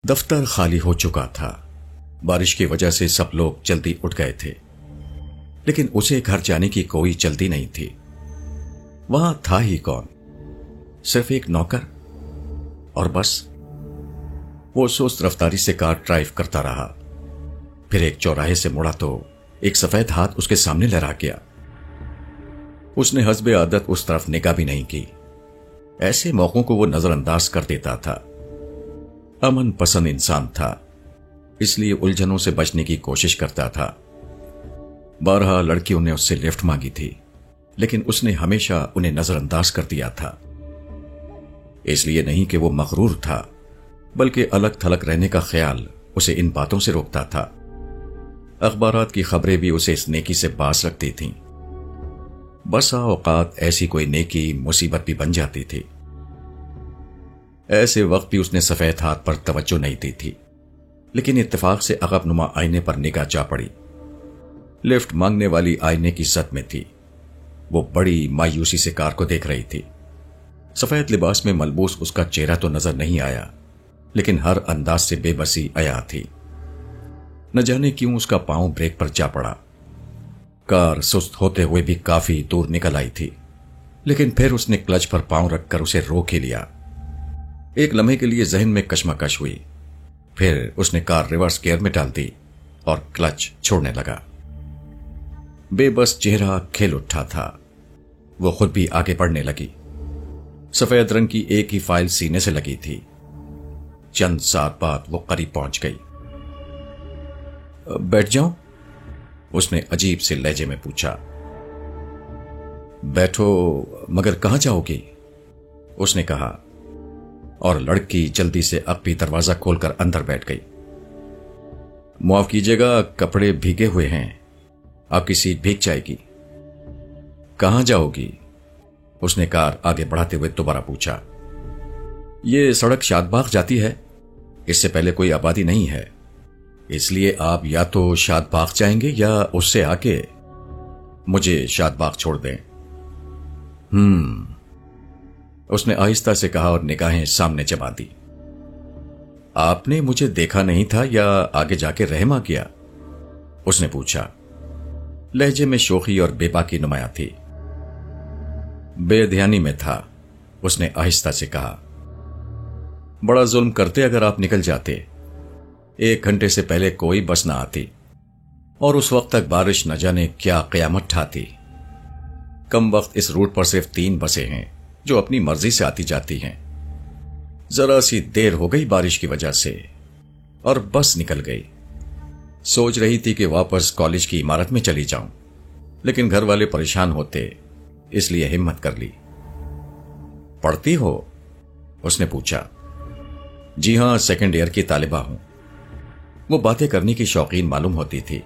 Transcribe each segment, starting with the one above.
دفتر خالی ہو چکا تھا۔ بارش کی وجہ سے سب لوگ جلدی اٹھ گئے تھے، لیکن اسے گھر جانے کی کوئی جلدی نہیں تھی۔ وہاں تھا ہی کون؟ صرف ایک نوکر، اور بس۔ وہ سست رفتاری سے کار ڈرائیو کرتا رہا، پھر ایک چوراہے سے مڑا تو ایک سفید ہاتھ اس کے سامنے لہرا گیا۔ اس نے حسب عادت اس طرف نگاہ بھی نہیں کی۔ ایسے موقعوں کو وہ نظر انداز کر دیتا تھا۔ امن پسند انسان تھا، اس لیے الجھنوں سے بچنے کی کوشش کرتا تھا۔ بارہا لڑکیوں نے اس سے لفٹ مانگی تھی، لیکن اس نے ہمیشہ انہیں نظر انداز کر دیا تھا۔ اس لیے نہیں کہ وہ مغرور تھا، بلکہ الگ تھلگ رہنے کا خیال اسے ان باتوں سے روکتا تھا۔ اخبارات کی خبریں بھی اسے اس نیکی سے باز رکھتی تھیں۔ بسا اوقات ایسی کوئی نیکی مصیبت بھی بن جاتی تھی۔ ایسے وقت بھی اس نے سفید ہاتھ پر توجہ نہیں دی تھی، لیکن اتفاق سے عقب نما آئینے پر نگاہ جا پڑی۔ لفٹ مانگنے والی آئینے کی سطح میں تھی۔ وہ بڑی مایوسی سے کار کو دیکھ رہی تھی۔ سفید لباس میں ملبوس اس کا چہرہ تو نظر نہیں آیا، لیکن ہر انداز سے بے بسی عیا تھی۔ نہ جانے کیوں اس کا پاؤں بریک پر جا پڑا۔ کار سست ہوتے ہوئے بھی کافی دور نکل آئی تھی، لیکن پھر اس نے کلچ پر پاؤں رکھ کر اسے روک ہی لیا۔ ایک لمحے کے لیے ذہن میں کشمکش ہوئی، پھر اس نے کار ریورس گیئر میں ڈال دی اور کلچ چھوڑنے لگا۔ بے بس چہرہ کھل اٹھا تھا۔ وہ خود بھی آگے بڑھنے لگی۔ سفید رنگ کی ایک ہی فائل سینے سے لگی تھی۔ چند ساتھ بعد وہ قریب پہنچ گئی۔ بیٹھ جاؤں؟ اس نے عجیب سے لہجے میں پوچھا۔ بیٹھو، مگر کہاں جاؤ گی؟ اس نے کہا، اور لڑکی جلدی سے اب بھی دروازہ کھول کر اندر بیٹھ گئی۔ معاف کیجیے گا، کپڑے بھیگے ہوئے ہیں، آپ کی سیٹ بھیگ جائے گی۔ کہاں جاؤ گی؟ اس نے کار آگے بڑھاتے ہوئے دوبارہ پوچھا۔ یہ سڑک شاد باغ جاتی ہے، اس سے پہلے کوئی آبادی نہیں ہے، اس لیے آپ یا تو شاد باغ جائیں گے یا اس سے آگے۔ مجھے شاد باغ چھوڑ دیں۔ اس نے آہستہ سے کہا اور نگاہیں سامنے جما دی۔ آپ نے مجھے دیکھا نہیں تھا یا آگے جا کے رحم آ گیا؟ اس نے پوچھا۔ لہجے میں شوخی اور بے باکی نمایاں تھی۔ بے دھیانی میں تھا، اس نے آہستہ سے کہا۔ بڑا ظلم کرتے اگر آپ نکل جاتے۔ 1 گھنٹے سے پہلے کوئی بس نہ آتی، اور اس وقت تک بارش نہ جانے کیا قیامت ٹھاتی۔ کم وقت اس روٹ پر صرف 3 بسیں ہیں جو اپنی مرضی سے آتی جاتی ہیں۔ ذرا سی دیر ہو گئی بارش کی وجہ سے، اور بس نکل گئی۔ سوچ رہی تھی کہ واپس کالج کی عمارت میں چلی جاؤں، لیکن گھر والے پریشان ہوتے، اس لیے ہمت کر لی۔ پڑھتی ہو؟ اس نے پوچھا۔ جی ہاں، 2nd ایئر کی طالبہ ہوں۔ وہ باتیں کرنے کی شوقین معلوم ہوتی تھی۔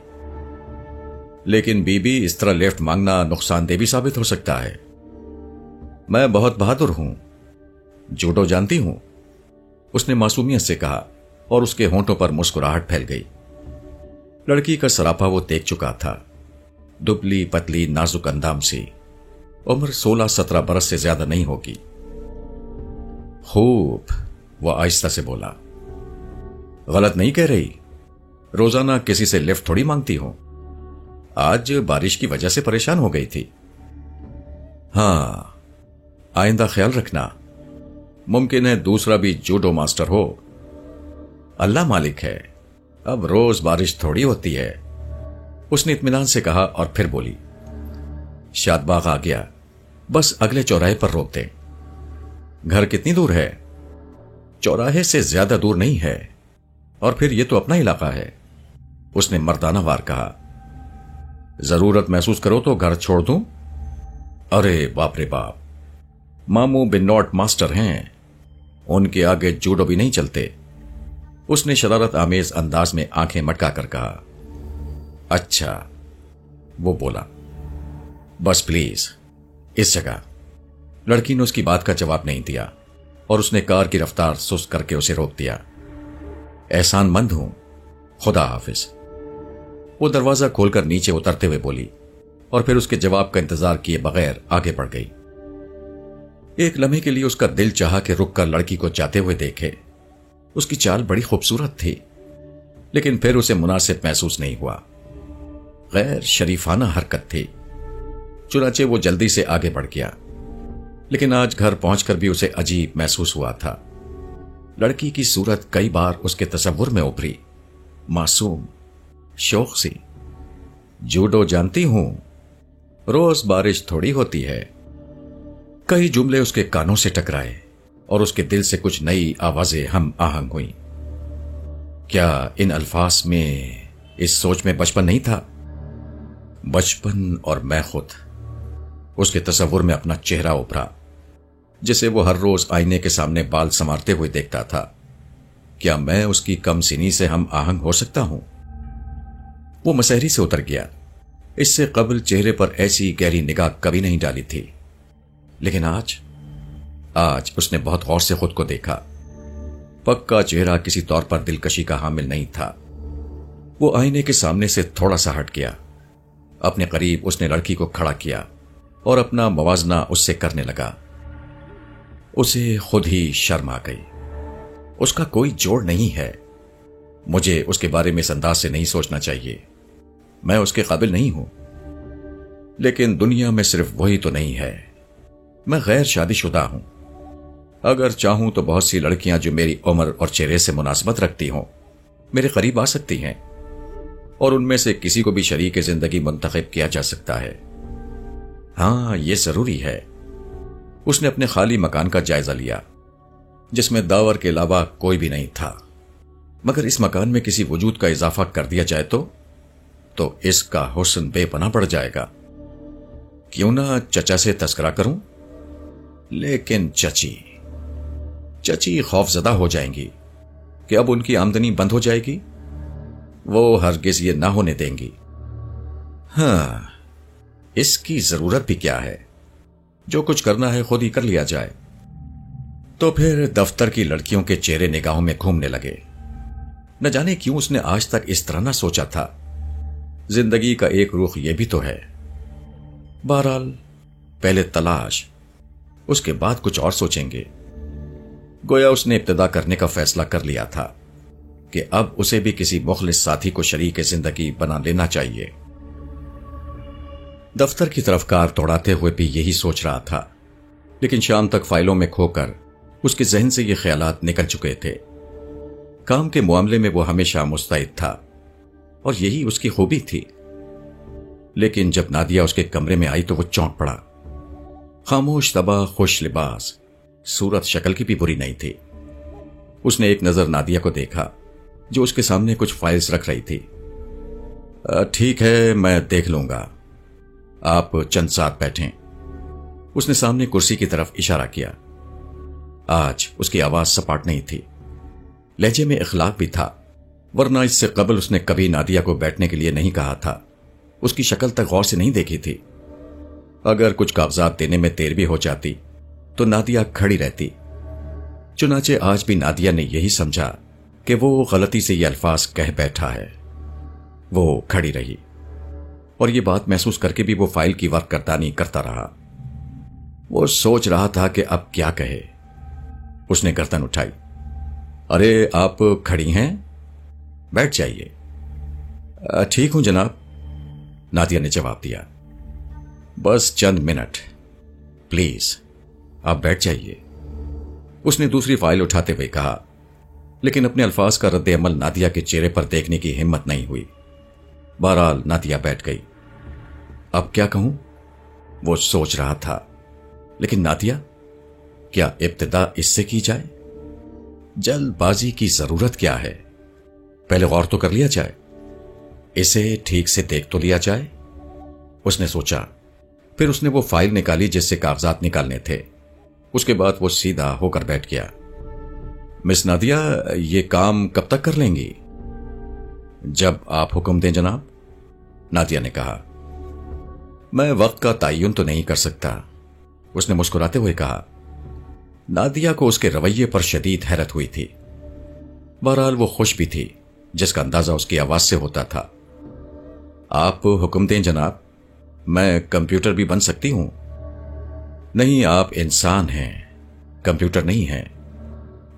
لیکن بی بی، اس طرح لیفٹ مانگنا نقصان دہ بھی ثابت ہو سکتا ہے۔ میں بہت بہادر ہوں، جوڈو جانتی ہوں، اس نے معصومیت سے کہا، اور اس کے ہونٹوں پر مسکراہٹ پھیل گئی۔ لڑکی کا سراپا وہ دیکھ چکا تھا۔ دبلی پتلی نازک اندام سی، عمر 16-17 برس سے زیادہ نہیں ہوگی۔ خوب، وہ آہستہ سے بولا۔ غلط نہیں کہہ رہی، روزانہ کسی سے لفٹ تھوڑی مانگتی ہوں، آج بارش کی وجہ سے پریشان ہو گئی تھی۔ ہاں، آئندہ خیال رکھنا، ممکن ہے دوسرا بھی جوڈو ماسٹر ہو۔ اللہ مالک ہے، اب روز بارش تھوڑی ہوتی ہے، اس نے اطمینان سے کہا، اور پھر بولی۔ شاد باغ آ گیا، بس اگلے چوراہے پر روک دیں۔ گھر کتنی دور ہے؟ چوراہے سے زیادہ دور نہیں ہے، اور پھر یہ تو اپنا علاقہ ہے، اس نے مردانہ وار کہا۔ ضرورت محسوس کرو تو گھر چھوڑ دوں؟ ارے باپ رے باپ، ماموں بنوٹ ماسٹر ہیں، ان کے آگے جوڈو بھی نہیں چلتے، اس نے شرارت آمیز انداز میں آنکھیں مٹکا کر کہا۔ اچھا، وہ بولا، بس پلیز اس جگہ۔ لڑکی نے اس کی بات کا جواب نہیں دیا، اور اس نے کار کی رفتار سست کر کے اسے روک دیا۔ احسان مند ہوں، خدا حافظ، وہ دروازہ کھول کر نیچے اترتے ہوئے بولی، اور پھر اس کے جواب کا انتظار کیے بغیر آگے بڑھ گئی۔ ایک لمحے کے لیے اس کا دل چاہا کہ رک کر لڑکی کو جاتے ہوئے دیکھے، اس کی چال بڑی خوبصورت تھی، لیکن پھر اسے مناسب محسوس نہیں ہوا۔ غیر شریفانہ حرکت تھی، چنانچہ وہ جلدی سے آگے بڑھ گیا، لیکن آج گھر پہنچ کر بھی اسے عجیب محسوس ہوا تھا۔ لڑکی کی صورت کئی بار اس کے تصور میں ابھری، معصوم، شوق سی۔ جوڈو جانتی ہوں، روز بارش تھوڑی ہوتی ہے۔ کئی جملے اس کے کانوں سے ٹکرائے اور اس کے دل سے کچھ نئی آوازیں ہم آہنگ ہوئیں۔ کیا ان الفاظ میں، اس سوچ میں بچپن نہیں تھا؟ بچپن اور میں خود۔ اس کے تصور میں اپنا چہرہ ابھرا، جسے وہ ہر روز آئینے کے سامنے بال سنوارتے ہوئے دیکھتا تھا۔ کیا میں اس کی کم سنی سے ہم آہنگ ہو سکتا ہوں؟ وہ مسحری سے اتر گیا۔ اس سے قبل چہرے پر ایسی گہری نگاہ کبھی نہیں ڈالی تھی، لیکن آج اس نے بہت غور سے خود کو دیکھا۔ پکا چہرہ کسی طور پر دلکشی کا حامل نہیں تھا۔ وہ آئینے کے سامنے سے تھوڑا سا ہٹ گیا۔ اپنے قریب اس نے لڑکی کو کھڑا کیا اور اپنا موازنہ اس سے کرنے لگا۔ اسے خود ہی شرم آ گئی۔ اس کا کوئی جوڑ نہیں ہے۔ مجھے اس کے بارے میں اس انداز سے نہیں سوچنا چاہیے۔ میں اس کے قابل نہیں ہوں، لیکن دنیا میں صرف وہی تو نہیں ہے۔ میں غیر شادی شدہ ہوں۔ اگر چاہوں تو بہت سی لڑکیاں جو میری عمر اور چہرے سے مناسبت رکھتی ہوں میرے قریب آ سکتی ہیں، اور ان میں سے کسی کو بھی شریک زندگی منتخب کیا جا سکتا ہے۔ ہاں، یہ ضروری ہے۔ اس نے اپنے خالی مکان کا جائزہ لیا، جس میں داور کے علاوہ کوئی بھی نہیں تھا۔ مگر اس مکان میں کسی وجود کا اضافہ کر دیا جائے تو اس کا حسن بے پناہ بڑھ جائے گا۔ کیوں نہ چچا سے تذکرہ کروں؟ لیکن چچی خوف زدہ ہو جائیں گی کہ اب ان کی آمدنی بند ہو جائے گی۔ وہ ہرگز یہ نہ ہونے دیں گی۔ ہاں، اس کی ضرورت بھی کیا ہے؟ جو کچھ کرنا ہے خود ہی کر لیا جائے۔ تو پھر دفتر کی لڑکیوں کے چہرے نگاہوں میں گھومنے لگے۔ نہ جانے کیوں اس نے آج تک اس طرح نہ سوچا تھا۔ زندگی کا ایک رخ یہ بھی تو ہے۔ بہرحال، پہلے تلاش، اس کے بعد کچھ اور سوچیں گے۔ گویا اس نے ابتدا کرنے کا فیصلہ کر لیا تھا کہ اب اسے بھی کسی مخلص ساتھی کو شریک زندگی بنا لینا چاہیے۔ دفتر کی طرف کار دوڑاتے ہوئے بھی یہی سوچ رہا تھا، لیکن شام تک فائلوں میں کھو کر اس کے ذہن سے یہ خیالات نکل چکے تھے۔ کام کے معاملے میں وہ ہمیشہ مستعد تھا، اور یہی اس کی خوبی تھی۔ لیکن جب نادیہ اس کے کمرے میں آئی تو وہ چونک پڑا۔ خاموش طبع، خوش لباس، صورت شکل کی بھی بری نہیں تھی۔ اس نے ایک نظر نادیہ کو دیکھا، جو اس کے سامنے کچھ فائلز رکھ رہی تھی۔ ٹھیک ہے، میں دیکھ لوں گا، آپ چند ساتھ بیٹھیں۔ اس نے سامنے کرسی کی طرف اشارہ کیا۔ آج اس کی آواز سپاٹ نہیں تھی، لہجے میں اخلاق بھی تھا، ورنہ اس سے قبل اس نے کبھی نادیہ کو بیٹھنے کے لیے نہیں کہا تھا۔ اس کی شکل تک غور سے نہیں دیکھی تھی۔ اگر کچھ کاغذات دینے میں دیر بھی ہو جاتی تو نادیہ کھڑی رہتی۔ چنانچہ آج بھی نادیہ نے یہی سمجھا کہ وہ غلطی سے یہ الفاظ کہہ بیٹھا ہے۔ وہ کھڑی رہی، اور یہ بات محسوس کر کے بھی وہ فائل کی ورق گردانی کرتا رہا۔ وہ سوچ رہا تھا کہ اب کیا کہے۔ اس نے گردن اٹھائی۔ ارے، آپ کھڑی ہیں؟ بیٹھ جائیے۔ ٹھیک ہوں جناب، نادیہ نے جواب دیا۔ بس چند منٹ پلیز، آپ بیٹھ جائیے، اس نے دوسری فائل اٹھاتے ہوئے کہا، لیکن اپنے الفاظ کا رد عمل نادیہ کے چہرے پر دیکھنے کی ہمت نہیں ہوئی۔ بہرحال نادیہ بیٹھ گئی۔ اب کیا کہوں؟ وہ سوچ رہا تھا۔ لیکن نادیہ، کیا ابتدا اس سے کی جائے؟ جلد بازی کی ضرورت کیا ہے؟ پہلے غور تو کر لیا جائے، اسے ٹھیک سے دیکھ تو لیا جائے۔ اس نے سوچا۔ پھر اس نے وہ فائل نکالی جس سے کاغذات نکالنے تھے۔ اس کے بعد وہ سیدھا ہو کر بیٹھ گیا۔ مس نادیہ، یہ کام کب تک کر لیں گی؟ جب آپ حکم دیں جناب، نادیہ نے کہا۔ میں وقت کا تعین تو نہیں کر سکتا، اس نے مسکراتے ہوئے کہا۔ نادیہ کو اس کے رویے پر شدید حیرت ہوئی تھی۔ بہرحال وہ خوش بھی تھی، جس کا اندازہ اس کی آواز سے ہوتا تھا۔ آپ حکم دیں جناب، میں کمپیوٹر بھی بن سکتی ہوں۔ نہیں، آپ انسان ہیں، کمپیوٹر نہیں ہیں۔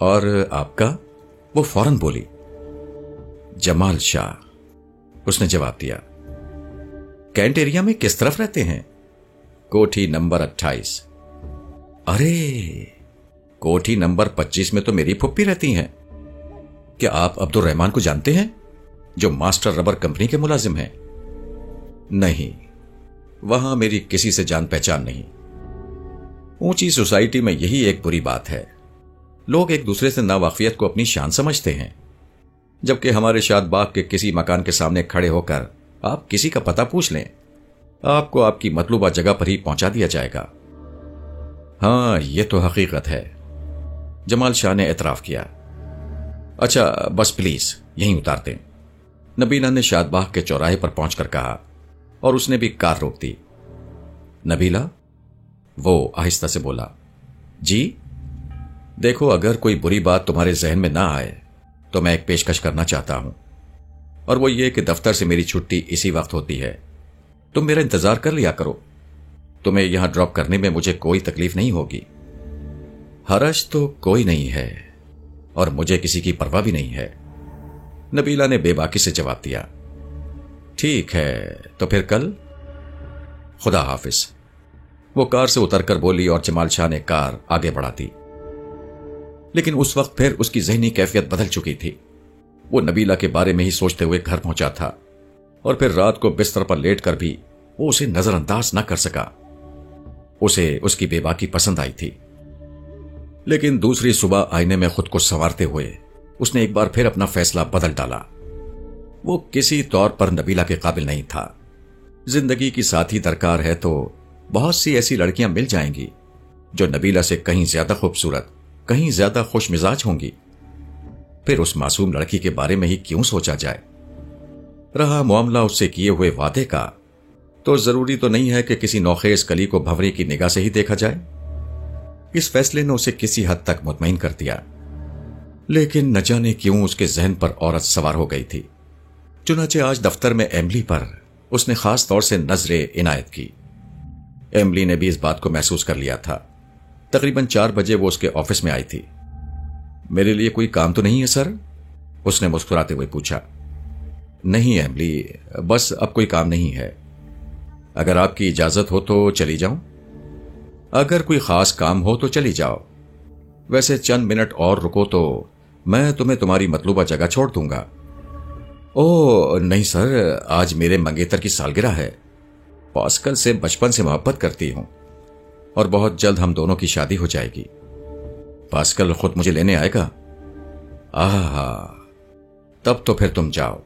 اور آپ کا؟ وہ فوراً بولی۔ جمال شاہ، اس نے جواب دیا۔ کینٹ ایریا میں کس طرف رہتے ہیں؟ کوٹھی نمبر 28۔ ارے، کوٹھی نمبر 25 میں تو میری پھپھی رہتی ہیں۔ کیا آپ عبد الرحمان کو جانتے ہیں جو ماسٹر ربر کمپنی کے ملازم ہیں؟ نہیں، وہاں میری کسی سے جان پہچان نہیں۔ اونچی سوسائٹی میں یہی ایک بری بات ہے، لوگ ایک دوسرے سے ناواقفیت کو اپنی شان سمجھتے ہیں، جبکہ ہمارے شاد باغ کے کسی مکان کے سامنے کھڑے ہو کر آپ کسی کا پتہ پوچھ لیں، آپ کو آپ کی مطلوبہ جگہ پر ہی پہنچا دیا جائے گا۔ ہاں، یہ تو حقیقت ہے، جمال شاہ نے اعتراف کیا۔ اچھا، بس پلیز یہیں اتار دیں، نبیلہ نے شاد باغ کے چوراہے پر پہنچ کر کہا، اور اس نے بھی کار روک دی۔ نبیلہ؟ وہ آہستہ سے بولا۔ جی؟ دیکھو، اگر کوئی بری بات تمہارے ذہن میں نہ آئے تو میں ایک پیشکش کرنا چاہتا ہوں، اور وہ یہ کہ دفتر سے میری چھٹی اسی وقت ہوتی ہے، تم میرا انتظار کر لیا کرو، تمہیں یہاں ڈراپ کرنے میں مجھے کوئی تکلیف نہیں ہوگی۔ حرج تو کوئی نہیں ہے، اور مجھے کسی کی پرواہ بھی نہیں ہے، نبیلہ نے بے باکی سے جواب دیا۔ ٹھیک ہے، تو پھر کل؟ خدا حافظ، وہ کار سے اتر کر بولی، اور جمال شاہ نے کار آگے بڑھا دی۔ لیکن اس وقت پھر اس کی ذہنی کیفیت بدل چکی تھی۔ وہ نبیلہ کے بارے میں ہی سوچتے ہوئے گھر پہنچا تھا، اور پھر رات کو بستر پر لیٹ کر بھی وہ اسے نظر انداز نہ کر سکا۔ اسے اس کی بے باکی پسند آئی تھی، لیکن دوسری صبح آئینے میں خود کو سنوارتے ہوئے اس نے ایک بار پھر اپنا فیصلہ بدل ڈالا۔ وہ کسی طور پر نبیلہ کے قابل نہیں تھا۔ زندگی کی ساتھی درکار ہے تو بہت سی ایسی لڑکیاں مل جائیں گی جو نبیلہ سے کہیں زیادہ خوبصورت، کہیں زیادہ خوش مزاج ہوں گی۔ پھر اس معصوم لڑکی کے بارے میں ہی کیوں سوچا جائے؟ رہا معاملہ اس سے کیے ہوئے وعدے کا، تو ضروری تو نہیں ہے کہ کسی نوخیز کلی کو بھنوری کی نگاہ سے ہی دیکھا جائے۔ اس فیصلے نے اسے کسی حد تک مطمئن کر دیا، لیکن نہ جانے کیوں اس کے ذہن پر عورت سوار ہو گئی تھی۔ چنانچہ آج دفتر میں ایملی پر اس نے خاص طور سے نظر عنایت کی۔ ایملی نے بھی اس بات کو محسوس کر لیا تھا۔ تقریباً 4 بجے وہ اس کے آفس میں آئی تھی۔ میرے لیے کوئی کام تو نہیں ہے سر؟ اس نے مسکراتے ہوئے پوچھا۔ نہیں ایملی، بس اب کوئی کام نہیں ہے، اگر آپ کی اجازت ہو تو چلی جاؤں؟ اگر کوئی خاص کام ہو تو چلی جاؤ، ویسے چند منٹ اور رکو تو میں تمہیں تمہاری مطلوبہ جگہ چھوڑ دوں گا۔ اوہ نہیں سر، آج میرے منگیتر کی سالگرہ ہے، پاسکل سے بچپن سے محبت کرتی ہوں، اور بہت جلد ہم دونوں کی شادی ہو جائے گی۔ پاسکل خود مجھے لینے آئے گا؟ آہا، تب تو پھر تم جاؤ،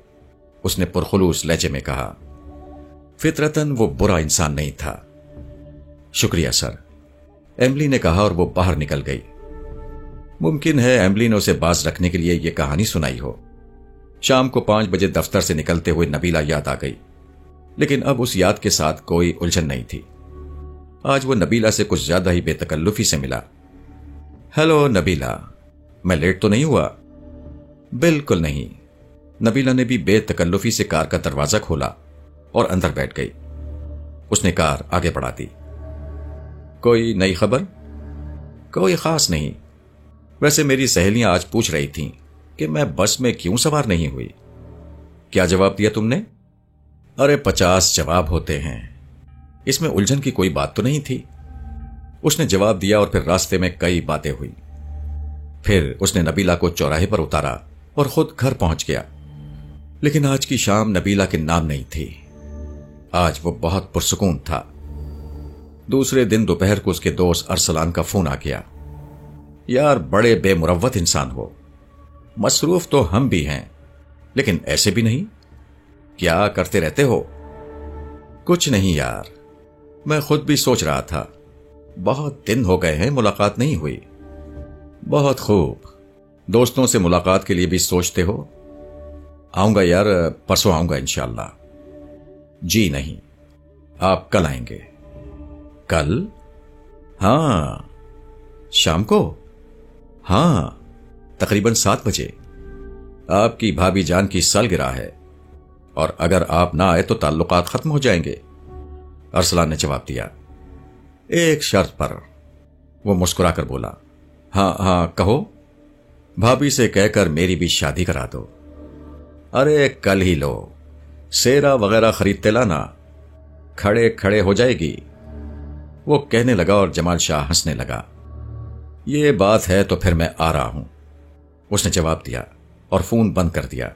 اس نے پرخلوص لہجے میں کہا۔ فطرتاً وہ برا انسان نہیں تھا۔ شکریہ سر، ایملی نے کہا، اور وہ باہر نکل گئی۔ ممکن ہے ایملی نے اسے باز رکھنے کے لیے یہ کہانی سنائی ہو۔ شام کو 5 بجے دفتر سے نکلتے ہوئے نبیلہ یاد آ گئی، لیکن اب اس یاد کے ساتھ کوئی الجھن نہیں تھی۔ آج وہ نبیلہ سے کچھ زیادہ ہی بے تکلفی سے ملا۔ ہیلو نبیلہ، میں لیٹ تو نہیں ہوا؟ بالکل نہیں، نبیلہ نے بھی بے تکلفی سے کار کا دروازہ کھولا اور اندر بیٹھ گئی۔ اس نے کار آگے بڑھا دی۔ کوئی نئی خبر؟ کوئی خاص نہیں، ویسے میری سہیلیاں آج پوچھ رہی تھیں کہ میں بس میں کیوں سوار نہیں ہوئی۔ کیا جواب دیا تم نے؟ ارے 50 جواب ہوتے ہیں، اس میں الجھن کی کوئی بات تو نہیں تھی، اس نے جواب دیا، اور پھر راستے میں کئی باتیں ہوئی۔ پھر اس نے نبیلہ کو چوراہے پر اتارا اور خود گھر پہنچ گیا۔ لیکن آج کی شام نبیلہ کے نام نہیں تھی، آج وہ بہت پرسکون تھا۔ دوسرے دن دوپہر کو اس کے دوست ارسلان کا فون آ گیا۔ یار بڑے بے مروت انسان ہو، مصروف تو ہم بھی ہیں لیکن ایسے بھی نہیں، کیا کرتے رہتے ہو؟ کچھ نہیں یار، میں خود بھی سوچ رہا تھا، بہت دن ہو گئے ہیں ملاقات نہیں ہوئی۔ بہت خوب، دوستوں سے ملاقات کے لیے بھی سوچتے ہو؟ آؤں گا یار، پرسوں آؤں گا انشاءاللہ۔ جی نہیں، آپ کل آئیں گے؟ کل؟ ہاں۔ شام کو؟ ہاں، تقریباً 7 بجے۔ آپ کی بھابھی جان کی سالگرہ ہے، اور اگر آپ نہ آئے تو تعلقات ختم ہو جائیں گے، ارسلان نے جواب دیا۔ ایک شرط پر، وہ مسکرا کر بولا۔ ہاں ہاں کہو۔ بھابھی سے کہہ کر میری بھی شادی کرا دو۔ ارے کل ہی لو، سیرا وغیرہ خریدتے لانا، کھڑے کھڑے ہو جائے گی، وہ کہنے لگا اور جمال شاہ ہنسنے لگا۔ یہ بات ہے تو پھر میں آ رہا ہوں، اس نے جواب دیا اور فون بند کر دیا۔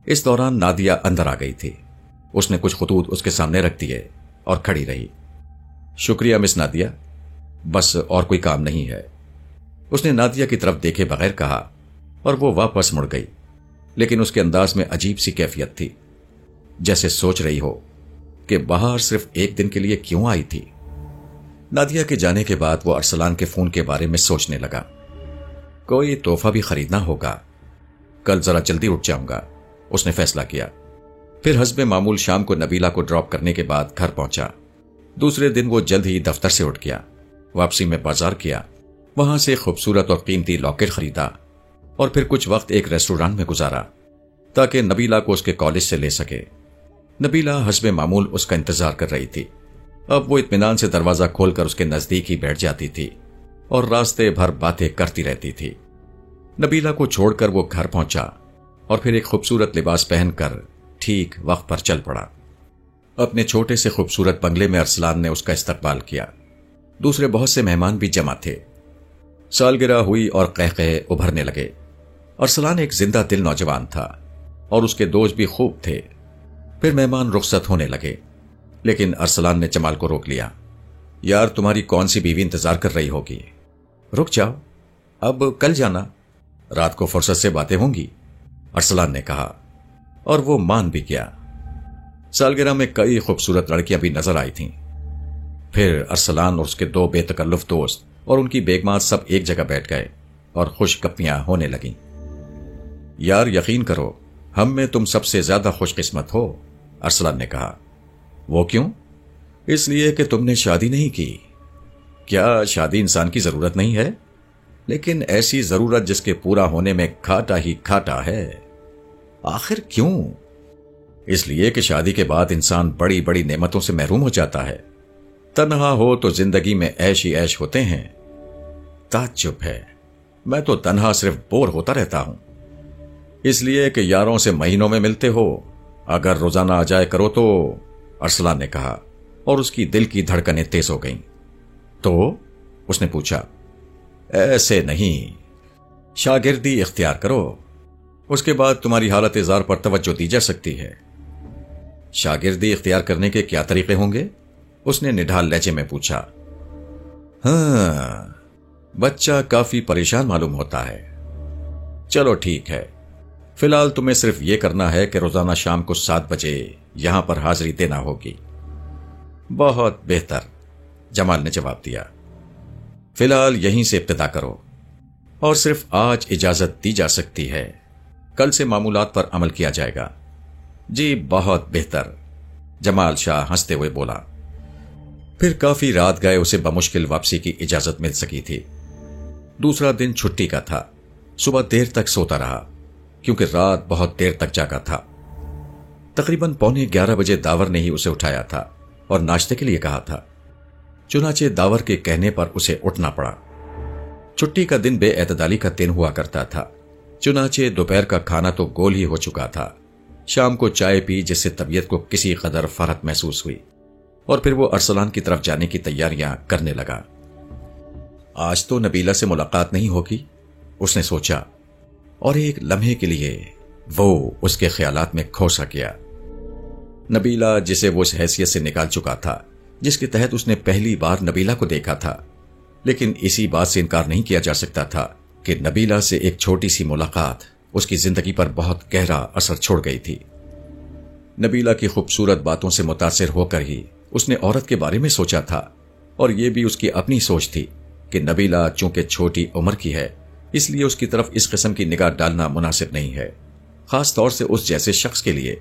اس دوران نادیہ اندر آ گئی تھی۔ اس نے کچھ خطوط اس کے سامنے رکھ دیے اور کھڑی رہی۔ شکریہ مس نادیہ، بس اور کوئی کام نہیں ہے، اس نے نادیہ کی طرف دیکھے بغیر کہا، اور وہ واپس مڑ گئی، لیکن اس کے انداز میں عجیب سی کیفیت تھی، جیسے سوچ رہی ہو کہ باہر صرف ایک دن کے لیے کیوں آئی تھی۔ نادیہ کے جانے کے بعد وہ ارسلان کے فون کے بارے میں سوچنے لگا۔ کوئی تحفہ بھی خریدنا ہوگا، کل ذرا جلدی اٹھ جاؤں گا، اس نے فیصلہ کیا۔ پھر حسب معمول شام کو نبیلہ کو ڈراپ کرنے کے بعد گھر پہنچا۔ دوسرے دن وہ جلد ہی دفتر سے اٹھ گیا، واپسی میں بازار کیا، وہاں سے خوبصورت اور قیمتی لاکٹ خریدا اور پھر کچھ وقت ایک ریسٹورانٹ میں گزارا تاکہ نبیلہ کو اس کے کالج سے لے سکے۔ نبیلہ حسب معمول اس کا انتظار کر رہی تھی۔ اب وہ اطمینان سے دروازہ کھول کر اس کے نزدیک ہی بیٹھ جاتی تھی اور راستے بھر باتیں کرتی رہتی تھی۔ نبیلہ کو چھوڑ کر وہ گھر پہنچا اور پھر ایک خوبصورت لباس پہن کر ٹھیک وقت پر چل پڑا۔ اپنے چھوٹے سے خوبصورت بنگلے میں ارسلان نے اس کا استقبال کیا۔ دوسرے بہت سے مہمان بھی جمع تھے۔ سالگرہ ہوئی اور قہقہے ابھرنے لگے۔ ارسلان ایک زندہ دل نوجوان تھا اور اس کے دوست بھی خوب تھے۔ پھر مہمان رخصت ہونے لگے، لیکن ارسلان نے جمال کو روک لیا۔ یار تمہاری کون سی بیوی انتظار کر رہی ہوگی، رک جاؤ، اب کل جانا، رات کو فرصت سے باتیں ہوں گی، ارسلان نے کہا، اور وہ مان بھی گیا۔ سالگرہ میں کئی خوبصورت لڑکیاں بھی نظر آئی تھیں۔ پھر ارسلان اور اس کے دو بے تکلف دوست اور ان کی بیگمات سب ایک جگہ بیٹھ گئے اور خوش گپیاں ہونے لگیں۔ یار یقین کرو، ہم میں تم سب سے زیادہ خوش قسمت ہو، ارسلان نے کہا۔ وہ کیوں؟ اس لیے کہ تم نے شادی نہیں کی۔ کیا شادی انسان کی ضرورت نہیں ہے؟ لیکن ایسی ضرورت جس کے پورا ہونے میں کھاٹا ہی کھاٹا ہے۔ آخر کیوں؟ اس لیے کہ شادی کے بعد انسان بڑی بڑی نعمتوں سے محروم ہو جاتا ہے۔ تنہا ہو تو زندگی میں عیش ہی عیش ہوتے ہیں۔ تعجب ہے، میں تو تنہا صرف بور ہوتا رہتا ہوں۔ اس لیے کہ یاروں سے مہینوں میں ملتے ہو، اگر روزانہ آ جائے کرو تو، ارسلان نے کہا، اور اس کی دل کی دھڑکنیں تیز ہو گئیں۔ تو اس نے پوچھا۔ ایسے نہیں، شاگردی اختیار کرو، اس کے بعد تمہاری حالت زار پر توجہ دی جا سکتی ہے۔ شاگردی اختیار کرنے کے کیا طریقے ہوں گے؟ اس نے نڈھال لہجے میں پوچھا۔ ہاں، بچہ کافی پریشان معلوم ہوتا ہے۔ چلو ٹھیک ہے، فی الحال تمہیں صرف یہ کرنا ہے کہ روزانہ شام کو 7 بجے یہاں پر حاضری دینا ہوگی۔ بہت بہتر، جمال نے جواب دیا۔ فی الحال یہیں سے ابتدا کرو، اور صرف آج اجازت دی جا سکتی ہے، کل سے معمولات پر عمل کیا جائے گا۔ جی بہت بہتر، جمال شاہ ہنستے ہوئے بولا۔ پھر کافی رات گئے اسے بمشکل واپسی کی اجازت مل سکی تھی۔ دوسرا دن چھٹی کا تھا۔ صبح دیر تک سوتا رہا کیونکہ رات بہت دیر تک جاگا تھا۔ تقریباً 11:15 بجے داور نے ہی اسے اٹھایا تھا اور ناشتے کے لیے کہا تھا۔ چنانچہ داور کے کہنے پر اسے اٹھنا پڑا۔ چھٹی کا دن بے اعتدالی کا دن ہوا کرتا تھا، چنانچہ دوپہر کا کھانا تو گول ہی ہو چکا تھا۔ شام کو چائے پی جس سے طبیعت کو کسی قدر فرحت محسوس ہوئی، اور پھر وہ ارسلان کی طرف جانے کی تیاریاں کرنے لگا۔ آج تو نبیلہ سے ملاقات نہیں ہوگی، اس نے سوچا، اور ایک لمحے کے لیے وہ اس کے خیالات میں کھو سا گیا۔ نبیلہ جسے وہ اس حیثیت سے نکال چکا تھا جس کے تحت اس نے پہلی بار نبیلہ کو دیکھا تھا، لیکن اسی بات سے انکار نہیں کیا جا سکتا تھا کہ نبیلہ سے ایک چھوٹی سی ملاقات اس کی زندگی پر بہت گہرا اثر چھوڑ گئی تھی۔ نبیلہ کی خوبصورت باتوں سے متاثر ہو کر ہی اس نے عورت کے بارے میں سوچا تھا، اور یہ بھی اس کی اپنی سوچ تھی کہ نبیلہ چونکہ چھوٹی عمر کی ہے اس لیے اس کی طرف اس قسم کی نگاہ ڈالنا مناسب نہیں ہے، خاص طور سے اس جیسے شخص کے لیے۔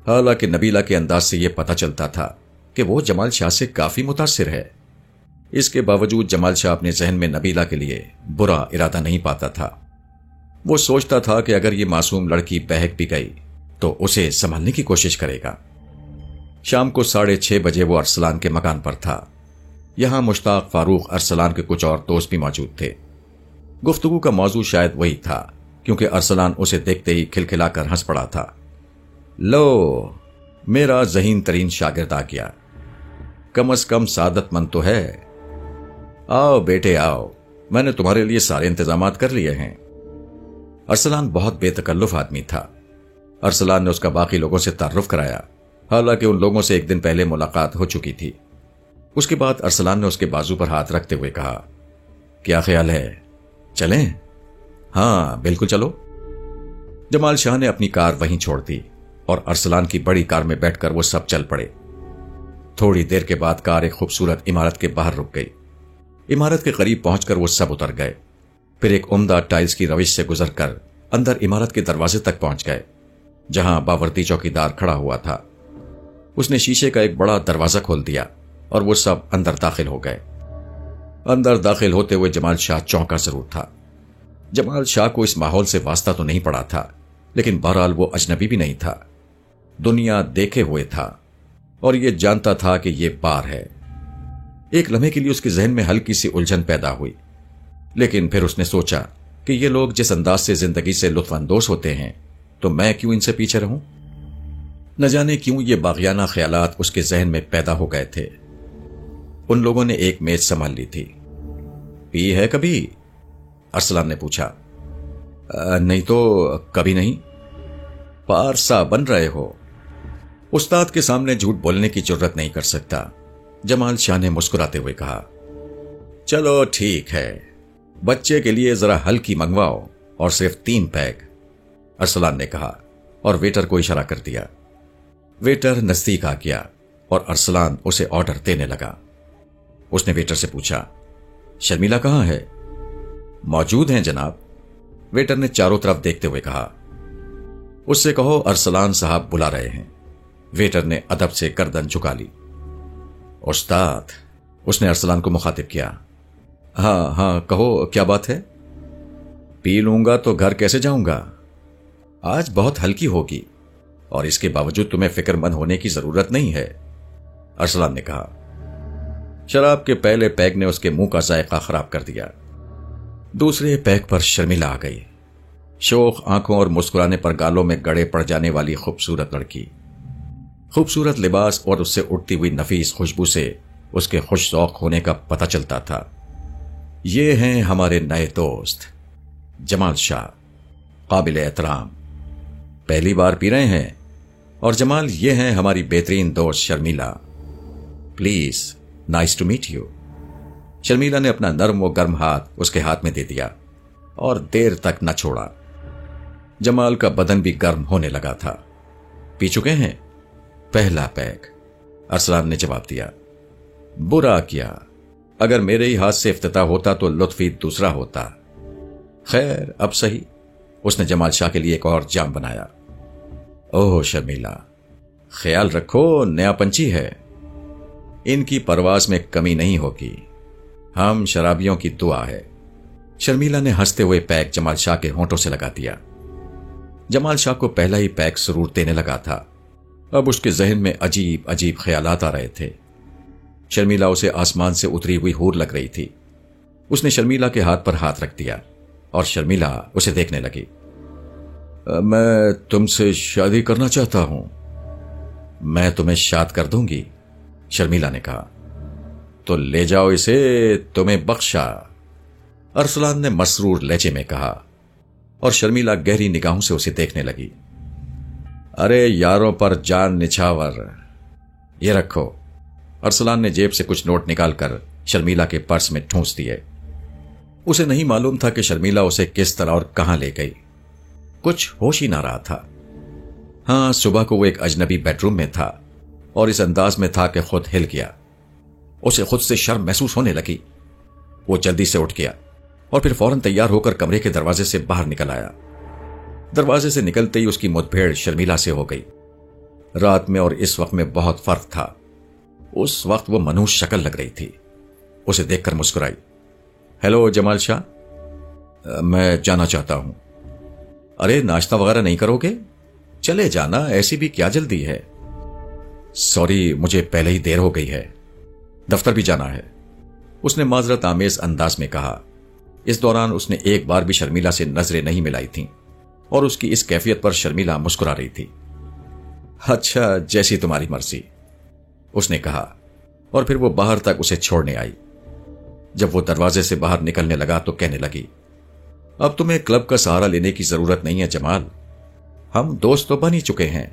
حالانکہ نبیلہ کے انداز سے یہ پتہ چلتا تھا کہ وہ جمال شاہ سے کافی متاثر ہے۔ اس کے باوجود جمال شاہ اپنے ذہن میں نبیلہ کے لیے برا ارادہ نہیں پاتا تھا۔ وہ سوچتا تھا کہ اگر یہ معصوم لڑکی بہک بھی گئی تو اسے سنبھالنے کی کوشش کرے گا۔ شام کو 6:30 بجے وہ ارسلان کے مکان پر تھا۔ یہاں مشتاق، فاروق، ارسلان کے کچھ اور دوست بھی موجود تھے۔ گفتگو کا موضوع شاید وہی تھا، کیونکہ ارسلان اسے دیکھتے ہی کھلکھلا کر ہنس پڑا تھا۔ لو، میرا ذہین ترین شاگرد آ گیا، کم از کم سعادت مند تو ہے۔ آؤ بیٹے آؤ، میں نے تمہارے لیے سارے انتظامات کر لیے ہیں۔ ارسلان بہت بے تکلف آدمی تھا۔ ارسلان نے اس کا باقی لوگوں سے تعارف کرایا، حالانکہ ان لوگوں سے ایک دن پہلے ملاقات ہو چکی تھی۔ اس کے بعد ارسلان نے اس کے بازو پر ہاتھ رکھتے ہوئے کہا، کیا خیال ہے، چلیں؟ ہاں بالکل چلو۔ جمال شاہ نے اپنی کار وہیں چھوڑ دی اور ارسلان کی بڑی کار میں بیٹھ کر وہ سب چل پڑے۔ تھوڑی دیر کے بعد کار ایک خوبصورت عمارت کے باہر رک گئی۔ عمارت کے قریب پہنچ کر وہ سب اتر گئے، پھر ایک عمدہ ٹائلز کی روش سے گزر کر اندر عمارت کے دروازے تک پہنچ گئے، جہاں باوردی چوکیدار کھڑا ہوا تھا۔ اس نے شیشے کا ایک بڑا دروازہ کھول دیا اور وہ سب اندر داخل ہو گئے۔ اندر داخل ہوتے ہوئے جمال شاہ چونکا ضرور تھا۔ جمال شاہ کو اس ماحول سے واسطہ تو نہیں پڑا تھا، لیکن بہرحال وہ اجنبی بھی نہیں تھا، دنیا دیکھے ہوئے تھا اور یہ جانتا تھا کہ یہ بار ہے۔ ایک لمحے کے لیے اس کے ذہن میں ہلکی سی الجھن پیدا ہوئی، لیکن پھر اس نے سوچا کہ یہ لوگ جس انداز سے زندگی سے لطف اندوز ہوتے ہیں تو میں کیوں ان سے پیچھے رہوں؟ نہ جانے کیوں یہ باغیانہ خیالات اس کے ذہن میں پیدا ہو گئے تھے۔ ان لوگوں نے ایک میز سنبھال لی تھی۔ پی ہے کبھی؟ ارسلان نے پوچھا۔ نہیں تو کبھی نہیں۔ پارسا بن رہے ہو؟ استاد کے سامنے جھوٹ بولنے کی جرت نہیں کر سکتا، جمال شاہ نے مسکراتے ہوئے کہا۔ چلو ٹھیک ہے، بچے کے لیے ذرا ہلکی منگواؤ اور صرف 3 پیگ، ارسلان نے کہا اور ویٹر کو اشارہ کر دیا۔ ویٹر نزدیک آ گیا اور ارسلان اسے آرڈر دینے لگا۔ اس نے ویٹر سے پوچھا، شرمیلا کہاں ہے؟ موجود ہیں جناب، ویٹر نے چاروں طرف دیکھتے ہوئے کہا۔ اس سے کہو ارسلان صاحب بلا رہے ہیں، ویٹر نے ادب سے گردن جھکا لی۔ استاد، اس نے ارسلان کو مخاطب کیا۔ ہاں ہاں کہو، کیا بات ہے؟ پی لوں گا تو گھر کیسے جاؤں گا؟ آج بہت ہلکی ہوگی اور اس کے باوجود تمہیں فکر مند ہونے کی ضرورت نہیں ہے، ارسلان نے کہا۔ شراب کے پہلے پیگ نے اس کے منہ کا ذائقہ خراب کر دیا۔ دوسرے پیگ پر شرمیلا آ گئی، شوخ آنکھوں اور مسکرانے پر گالوں میں گڑے پڑ جانے والی خوبصورت لڑکی۔ خوبصورت لباس اور اس سے اٹھتی ہوئی نفیس خوشبو سے اس کے خوش ذوق ہونے کا پتہ چلتا تھا۔ یہ ہیں ہمارے نئے دوست جمال شاہ، قابل احترام، پہلی بار پی رہے ہیں، اور جمال یہ ہیں ہماری بہترین دوست Sharmila, please nice to meet you. Sharmila نے اپنا نرم و گرم ہاتھ اس کے ہاتھ میں دے دیا اور دیر تک نہ چھوڑا۔ جمال کا بدن بھی گرم ہونے لگا تھا۔ پی چکے ہیں؟ پہلا پیگ، ارسلان نے جواب دیا۔ برا کیا، اگر میرے ہی ہاتھ سے افتتاح ہوتا تو لطف ہی دوسرا ہوتا۔ خیر اب صحیح، اس نے جمال شاہ کے لیے ایک اور جام بنایا۔ اوہ شرمیلا، خیال رکھو نیا پنچی ہے، ان کی پرواز میں کمی نہیں ہوگی، ہم شرابیوں کی دعا ہے۔ شرمیلا نے ہنستے ہوئے پیگ جمال شاہ کے ہونٹوں سے لگا دیا۔ جمال شاہ کو پہلا ہی پیگ سرور دینے لگا تھا، اب اس کے ذہن میں عجیب عجیب خیالات آ رہے تھے۔ شرمیلا اسے آسمان سے اتری ہوئی حور لگ رہی تھی۔ اس نے شرمیلا کے ہاتھ پر ہاتھ رکھ دیا اور شرمیلا اسے دیکھنے لگی۔ میں تم سے شادی کرنا چاہتا ہوں۔ میں تمہیں شاد کر دوں گی، شرمیلا نے کہا۔ تو لے جاؤ اسے، تمہیں بخشا، ارسلان نے مسرور لہجے میں کہا، اور شرمیلا گہری نگاہوں سے اسے دیکھنے لگی۔ ارے یاروں پر جان نچھاور، یہ رکھو، ارسلان نے جیب سے کچھ نوٹ نکال کر شرمیلا کے پرس میں ٹھونس دیے۔ اسے نہیں معلوم تھا کہ شرمیلا اسے کس طرح اور کہاں لے گئی، کچھ ہوش ہی نہ رہا تھا۔ ہاں صبح کو وہ ایک اجنبی بیڈ روم میں تھا اور اس انداز میں تھا کہ خود ہل گیا۔ اسے خود سے شرم محسوس ہونے لگی۔ وہ جلدی سے اٹھ گیا اور پھر فوراً تیار ہو کر کمرے کے دروازے سے باہر نکل آیا۔ دروازے سے نکلتے ہی اس کی مد بھیڑ شرمیلا سے ہو گئی۔ رات میں اور اس وقت میں بہت فرق تھا۔ اس وقت وہ منحوس شکل لگ رہی تھی۔ اسے دیکھ کر مسکرائی۔ ہیلو جمال شاہ، میں جانا چاہتا ہوں۔ ارے ناشتہ وغیرہ نہیں کرو گے؟ چلے جانا، ایسی بھی کیا جلدی ہے؟ سوری، مجھے پہلے ہی دیر ہو گئی ہے، دفتر بھی جانا ہے، اس نے معذرت آمیز انداز میں کہا۔ اس دوران اس نے ایک بار بھی شرمیلا سے نظریں نہیں ملائی تھیں اور اس کی اس کیفیت پر شرمیلا مسکرا رہی تھی۔ اچھا، جیسی تمہاری مرضی، اس نے کہا، اور پھر وہ باہر تک اسے چھوڑنے آئی۔ جب وہ دروازے سے باہر نکلنے لگا تو کہنے لگی، اب تمہیں کلب کا سہارا لینے کی ضرورت نہیں ہے جمال، ہم دوست تو بن ہی چکے ہیں،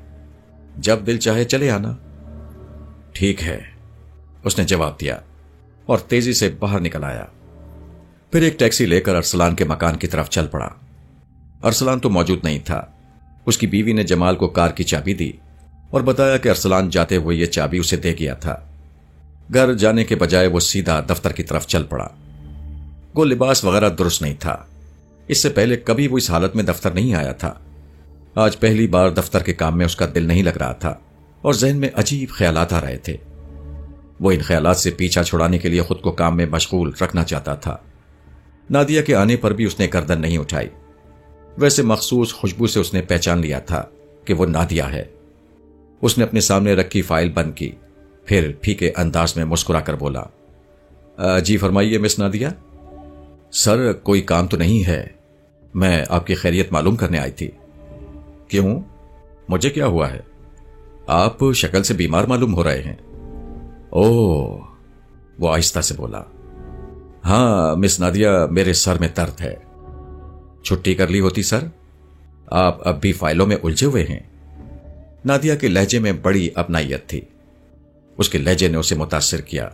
جب دل چاہے چلے آنا۔ ٹھیک ہے، اس نے جواب دیا اور تیزی سے باہر نکل آیا۔ پھر ایک ٹیکسی لے کر ارسلان کے مکان کی طرف چل پڑا۔ ارسلان تو موجود نہیں تھا۔ اس کی بیوی نے جمال کو کار کی چابی دی اور بتایا کہ ارسلان جاتے ہوئے یہ چابی اسے دے گیا تھا۔ گھر جانے کے بجائے وہ سیدھا دفتر کی طرف چل پڑا۔ وہ لباس وغیرہ درست نہیں تھا، اس سے پہلے کبھی وہ اس حالت میں دفتر نہیں آیا تھا۔ آج پہلی بار دفتر کے کام میں اس کا دل نہیں لگ رہا تھا اور ذہن میں عجیب خیالات آ رہے تھے۔ وہ ان خیالات سے پیچھا چھڑانے کے لیے خود کو کام میں مشغول رکھنا چاہتا تھا۔ نادیہ کے آنے پر بھی اس نے گردن نہیں اٹھائی۔ ویسے مخصوص خوشبو سے اس نے پہچان لیا تھا کہ وہ نادیہ ہے۔ اس نے اپنے سامنے رکھی فائل بند کی، پھر پھیکے انداز میں مسکرا کر بولا، جی فرمائیے مس نادیہ۔ سر، کوئی کام تو نہیں ہے، میں آپ کی خیریت معلوم کرنے آئی تھی۔ کیوں؟ مجھے کیا ہوا ہے؟ آپ شکل سے بیمار معلوم ہو رہے ہیں۔ اوہ، وہ آہستہ سے بولا، ہاں مس نادیہ، میرے سر میں درد ہے۔ چھٹی کر لی ہوتی سر، آپ اب بھی فائلوں میں الجھے ہوئے ہیں۔ نادیہ کے لہجے میں بڑی اپنائیت تھی۔ اس کے لہجے نے اسے متاثر کیا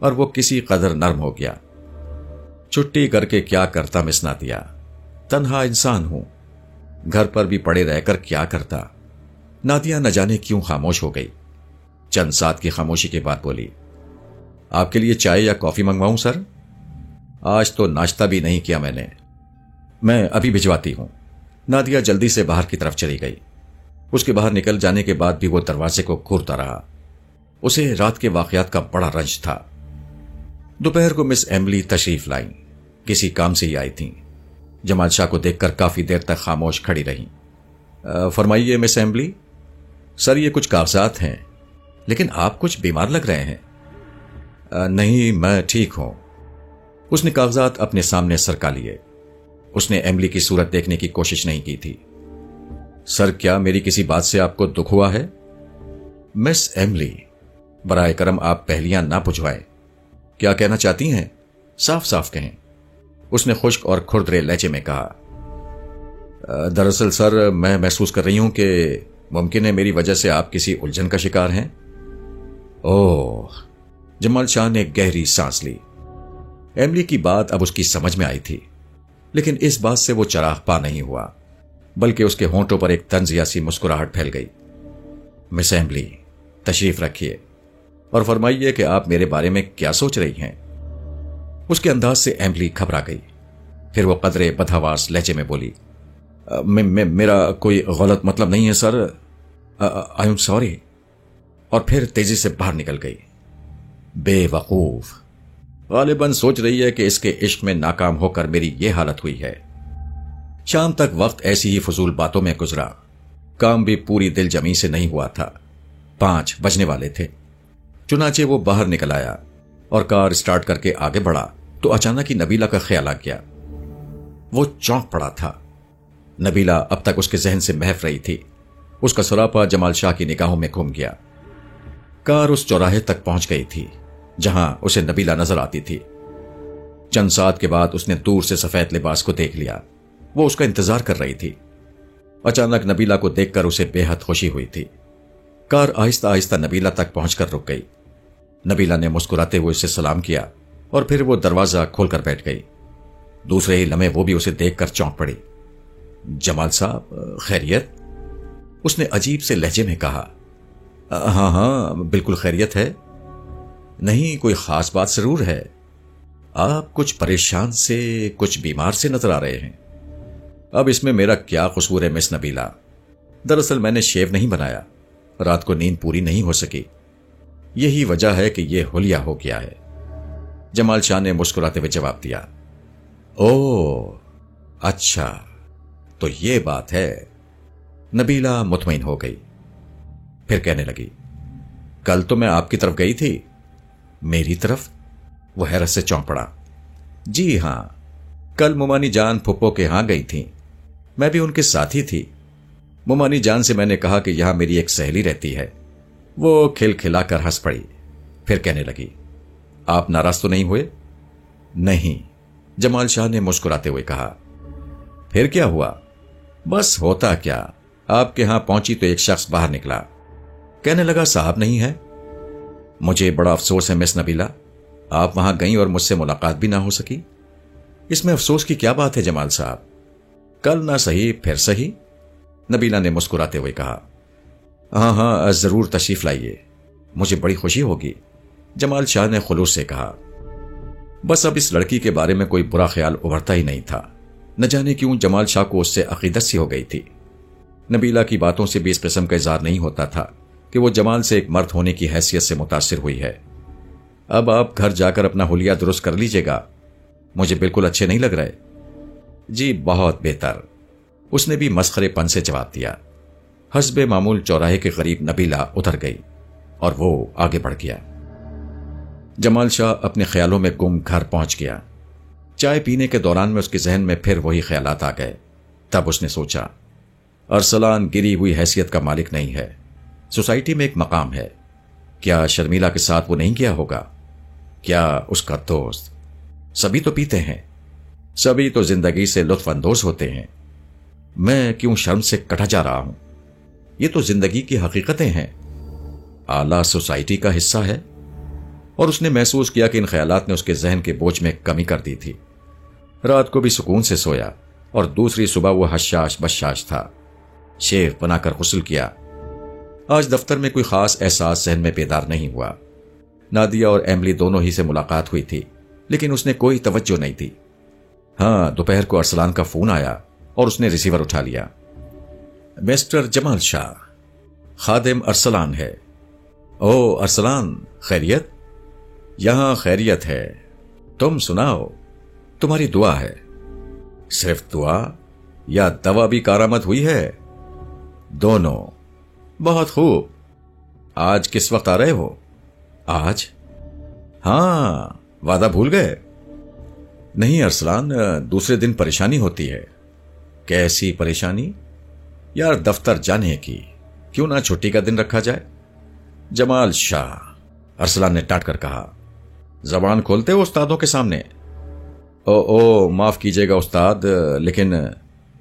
اور وہ کسی قدر نرم ہو گیا۔ چھٹی کر کے کیا کرتا مس نادیہ، تنہا انسان ہوں، گھر پر بھی پڑے رہ کر کیا کرتا۔ نادیہ نہ جانے کیوں خاموش ہو گئی۔ چند ساتھ کی خاموشی کے بعد بولی، آپ کے لیے چائے یا کافی منگواؤں سر؟ آج تو ناشتہ بھی نہیں کیا میں ابھی بھجواتی ہوں۔ نادیہ جلدی سے باہر کی طرف چلی گئی۔ اس کے باہر نکل جانے کے بعد بھی وہ دروازے کو گھورتا رہا۔ اسے رات کے واقعات کا بڑا رنج تھا۔ دوپہر کو مس ایملی تشریف لائیں، کسی کام سے ہی آئی تھیں۔ جمال شاہ کو دیکھ کر کافی دیر تک خاموش کھڑی رہیں۔ فرمائیے مس ایملی۔ سر، یہ کچھ کاغذات ہیں، لیکن آپ کچھ بیمار لگ رہے ہیں۔ نہیں، میں ٹھیک ہوں۔ اس نے کاغذات اپنے سامنے سرکا لیے۔ اس نے ایملی کی صورت دیکھنے کی کوشش نہیں کی تھی۔ سر، کیا میری کسی بات سے آپ کو دکھ ہوا ہے؟ مس ایملی، برائے کرم آپ پہلیاں نہ بجھوائیں۔ کیا کہنا چاہتی ہیں؟ صاف صاف کہیں، اس نے خشک اور کھردرے لہجے میں کہا۔ دراصل سر، میں محسوس کر رہی ہوں کہ ممکن ہے میری وجہ سے آپ کسی الجھن کا شکار ہیں۔ اوہ، جمال شاہ نے گہری سانس لی۔ ایملی کی بات اب اس کی سمجھ میں آئی تھی، لیکن اس بات سے وہ چراغ پا نہیں ہوا، بلکہ اس کے ہونٹوں پر ایک طنزیہ سی مسکراہٹ پھیل گئی۔ مس ایملی، تشریف رکھیے اور فرمائیے کہ آپ میرے بارے میں کیا سوچ رہی ہیں؟ اس کے انداز سے ایملی گھبرا گئی۔ پھر وہ قدرے بدحواس لہجے میں بولی، میرا کوئی غلط مطلب نہیں ہے سر، آئی ایم سوری، اور پھر تیزی سے باہر نکل گئی۔ بے وقوف، غالباً سوچ رہی ہے کہ اس کے عشق میں ناکام ہو کر میری یہ حالت ہوئی ہے۔ شام تک وقت ایسی ہی فضول باتوں میں گزرا۔ کام بھی پوری دل جمی سے نہیں ہوا تھا۔ 5 بجنے والے تھے۔ چنانچہ وہ باہر نکل آیا اور کار سٹارٹ کر کے آگے بڑھا تو اچانک ہی نبیلہ کا خیال آ گیا۔ وہ چونک پڑا تھا۔ نبیلہ اب تک اس کے ذہن سے محف رہی تھی۔ اس کا سراپا جمال شاہ کی نگاہوں میں گھوم گیا۔ کار اس چوراہے تک پہنچ گئی تھی جہاں اسے نبیلہ نظر آتی تھی۔ چند ساتھ کے بعد اس نے دور سے سفید لباس کو دیکھ لیا۔ وہ اس کا انتظار کر رہی تھی۔ اچانک نبیلہ کو دیکھ کر اسے بے حد خوشی ہوئی تھی۔ کار آہستہ آہستہ نبیلہ تک پہنچ کر رک گئی۔ نبیلہ نے مسکراتے ہوئے اسے سلام کیا اور پھر وہ دروازہ کھول کر بیٹھ گئی۔ دوسرے ہی لمحے وہ بھی اسے دیکھ کر چونک پڑی۔ جمال صاحب، خیریت؟ اس نے عجیب سے لہجے میں کہا۔ ہاں ہاں، بالکل خیریت ہے۔ نہیں، کوئی خاص بات ضرور ہے۔ آپ کچھ پریشان سے، کچھ بیمار سے نظر آ رہے ہیں۔ اب اس میں میرا کیا قصور ہے مس نبیلہ؟ دراصل میں نے شیو نہیں بنایا، رات کو نیند پوری نہیں ہو سکی، یہی وجہ ہے کہ یہ حلیہ ہو گیا ہے۔ جمال شاہ نے مسکراتے ہوئے جواب دیا۔ اوہ، اچھا، تو یہ بات ہے۔ نبیلہ مطمئن ہو گئی۔ پھر کہنے لگی، کل تو میں آپ کی طرف گئی تھی۔ میری طرف؟ وہ حیرت سے چونک پڑا۔ جی ہاں، کل ممانی جان پھپھو کے ہاں گئی تھیں، میں بھی ان کے ساتھ ہی تھی۔ ممانی جان سے میں نے کہا کہ یہاں میری ایک سہیلی رہتی ہے۔ وہ کھل کھلا کر ہنس پڑی، پھر کہنے لگی، آپ ناراض تو نہیں ہوئے؟ نہیں، جمال شاہ نے مسکراتے ہوئے کہا۔ پھر کیا ہوا؟ بس ہوتا کیا، آپ کے ہاں پہنچی تو ایک شخص باہر نکلا، کہنے لگا صاحب نہیں ہے۔ مجھے بڑا افسوس ہے مس نبیلہ، آپ وہاں گئیں اور مجھ سے ملاقات بھی نہ ہو سکی۔ اس میں افسوس کی کیا بات ہے جمال صاحب، کل نہ صحیح پھر صحیح، نبیلہ نے مسکراتے ہوئے کہا۔ ہاں ہاں ضرور تشریف لائیے، مجھے بڑی خوشی ہوگی، جمال شاہ نے خلوص سے کہا۔ بس اب اس لڑکی کے بارے میں کوئی برا خیال ابھرتا ہی نہیں تھا، نہ جانے کیوں جمال شاہ کو اس سے عقیدت سی ہو گئی تھی۔ نبیلہ کی باتوں سے بھی اس قسم کا اظہار نہیں ہوتا تھا کہ وہ جمال سے ایک مرد ہونے کی حیثیت سے متاثر ہوئی ہے۔ اب آپ گھر جا کر اپنا حلیہ درست کر لیجیے گا، مجھے بالکل اچھے نہیں لگ رہے۔ جی بہت بہتر، اس نے بھی مسخرے پن سے جواب دیا۔ حسب معمول چوراہے کے قریب نبیلہ اتر گئی اور وہ آگے بڑھ گیا۔ جمال شاہ اپنے خیالوں میں گم گھر پہنچ گیا۔ چائے پینے کے دوران میں اس کے ذہن میں پھر وہی خیالات آ گئے۔ تب اس نے سوچا، ارسلان گری ہوئی حیثیت کا مالک نہیں ہے، سوسائٹی میں ایک مقام ہے، کیا شرمیلا کے ساتھ وہ نہیں گیا ہوگا؟ کیا اس کا دوست؟ سبھی تو پیتے ہیں، سبھی تو زندگی سے لطف اندوز ہوتے ہیں، میں کیوں شرم سے کٹا جا رہا ہوں؟ یہ تو زندگی کی حقیقتیں ہیں، اعلیٰ سوسائٹی کا حصہ ہے۔ اور اس نے محسوس کیا کہ ان خیالات نے اس کے ذہن کے بوجھ میں کمی کر دی تھی۔ رات کو بھی سکون سے سویا اور دوسری صبح وہ حشاش بشاش تھا۔ شیو بنا کر غسل کیا۔ آج دفتر میں کوئی خاص احساس ذہن میں بیدار نہیں ہوا۔ نادیہ اور ایملی دونوں ہی سے ملاقات ہوئی تھی، لیکن اس نے کوئی توجہ نہیں دی۔ ہاں دوپہر کو ارسلان کا فون آیا اور اس نے ریسیور اٹھا لیا۔ مسٹر جمال شاہ، خادم ارسلان ہے۔ او ارسلان، خیریت؟ یہاں خیریت ہے، تم سناؤ، تمہاری دعا ہے۔ صرف دعا یا دوا بھی کارآمد ہوئی ہے؟ دونوں۔ بہت خوب، آج کس وقت آ رہے ہو؟ آج؟ ہاں، وعدہ بھول گئے؟ نہیں ارسلان، دوسرے دن پریشانی ہوتی ہے۔ کیسی پریشانی؟ یار دفتر جانے کی، کیوں نہ چھٹی کا دن رکھا جائے؟ جمال شاہ، ارسلان نے ڈانٹ کر کہا، زبان کھولتے ہو استادوں کے سامنے؟ او معاف کیجیے گا استاد، لیکن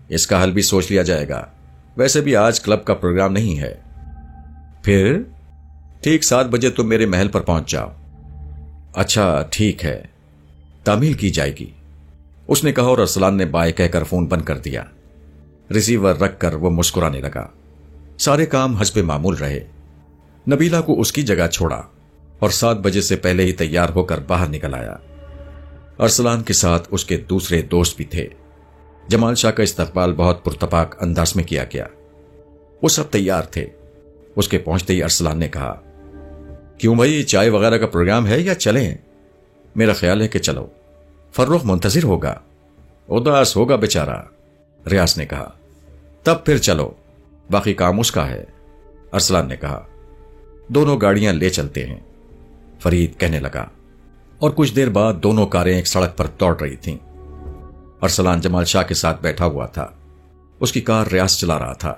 اس کا حل بھی سوچ لیا جائے گا، ویسے بھی آج کلب کا پروگرام نہیں ہے۔ پھر ٹھیک 7 بجے تم میرے محل پر پہنچ جاؤ۔ اچھا ٹھیک ہے، تعمیل کی جائے گی، اس نے کہا اور ارسلان نے بائے کہہ کر فون بند کر دیا۔ ریسیور رکھ کر وہ مسکرانے لگا۔ سارے کام حسب معمول رہے۔ نبیلہ کو اس کی جگہ چھوڑا اور 7 بجے سے پہلے ہی تیار ہو کر باہر نکل آیا۔ ارسلان کے ساتھ اس کے دوسرے دوست بھی تھے۔ جمال شاہ کا استقبال بہت پرتپاک انداز میں کیا گیا۔ وہ سب تیار تھے۔ اس کے پہنچتے ہی ارسلان نے کہا، کیوں بھائی، چائے وغیرہ کا پروگرام ہے یا چلیں؟ میرا خیال ہے کہ چلو، فرخ منتظر ہوگا، اداس ہوگا بیچارہ، ریاض نے کہا۔ تب پھر چلو، باقی کام اس کا ہے، ارسلان نے کہا۔ دونوں گاڑیاں لے چلتے ہیں، فرید کہنے لگا، اور کچھ دیر بعد دونوں کاریں ایک سڑک پر دوڑ رہی تھیں۔ ارسلان جمال شاہ کے ساتھ بیٹھا ہوا تھا، اس کی کار ریاض چلا رہا تھا۔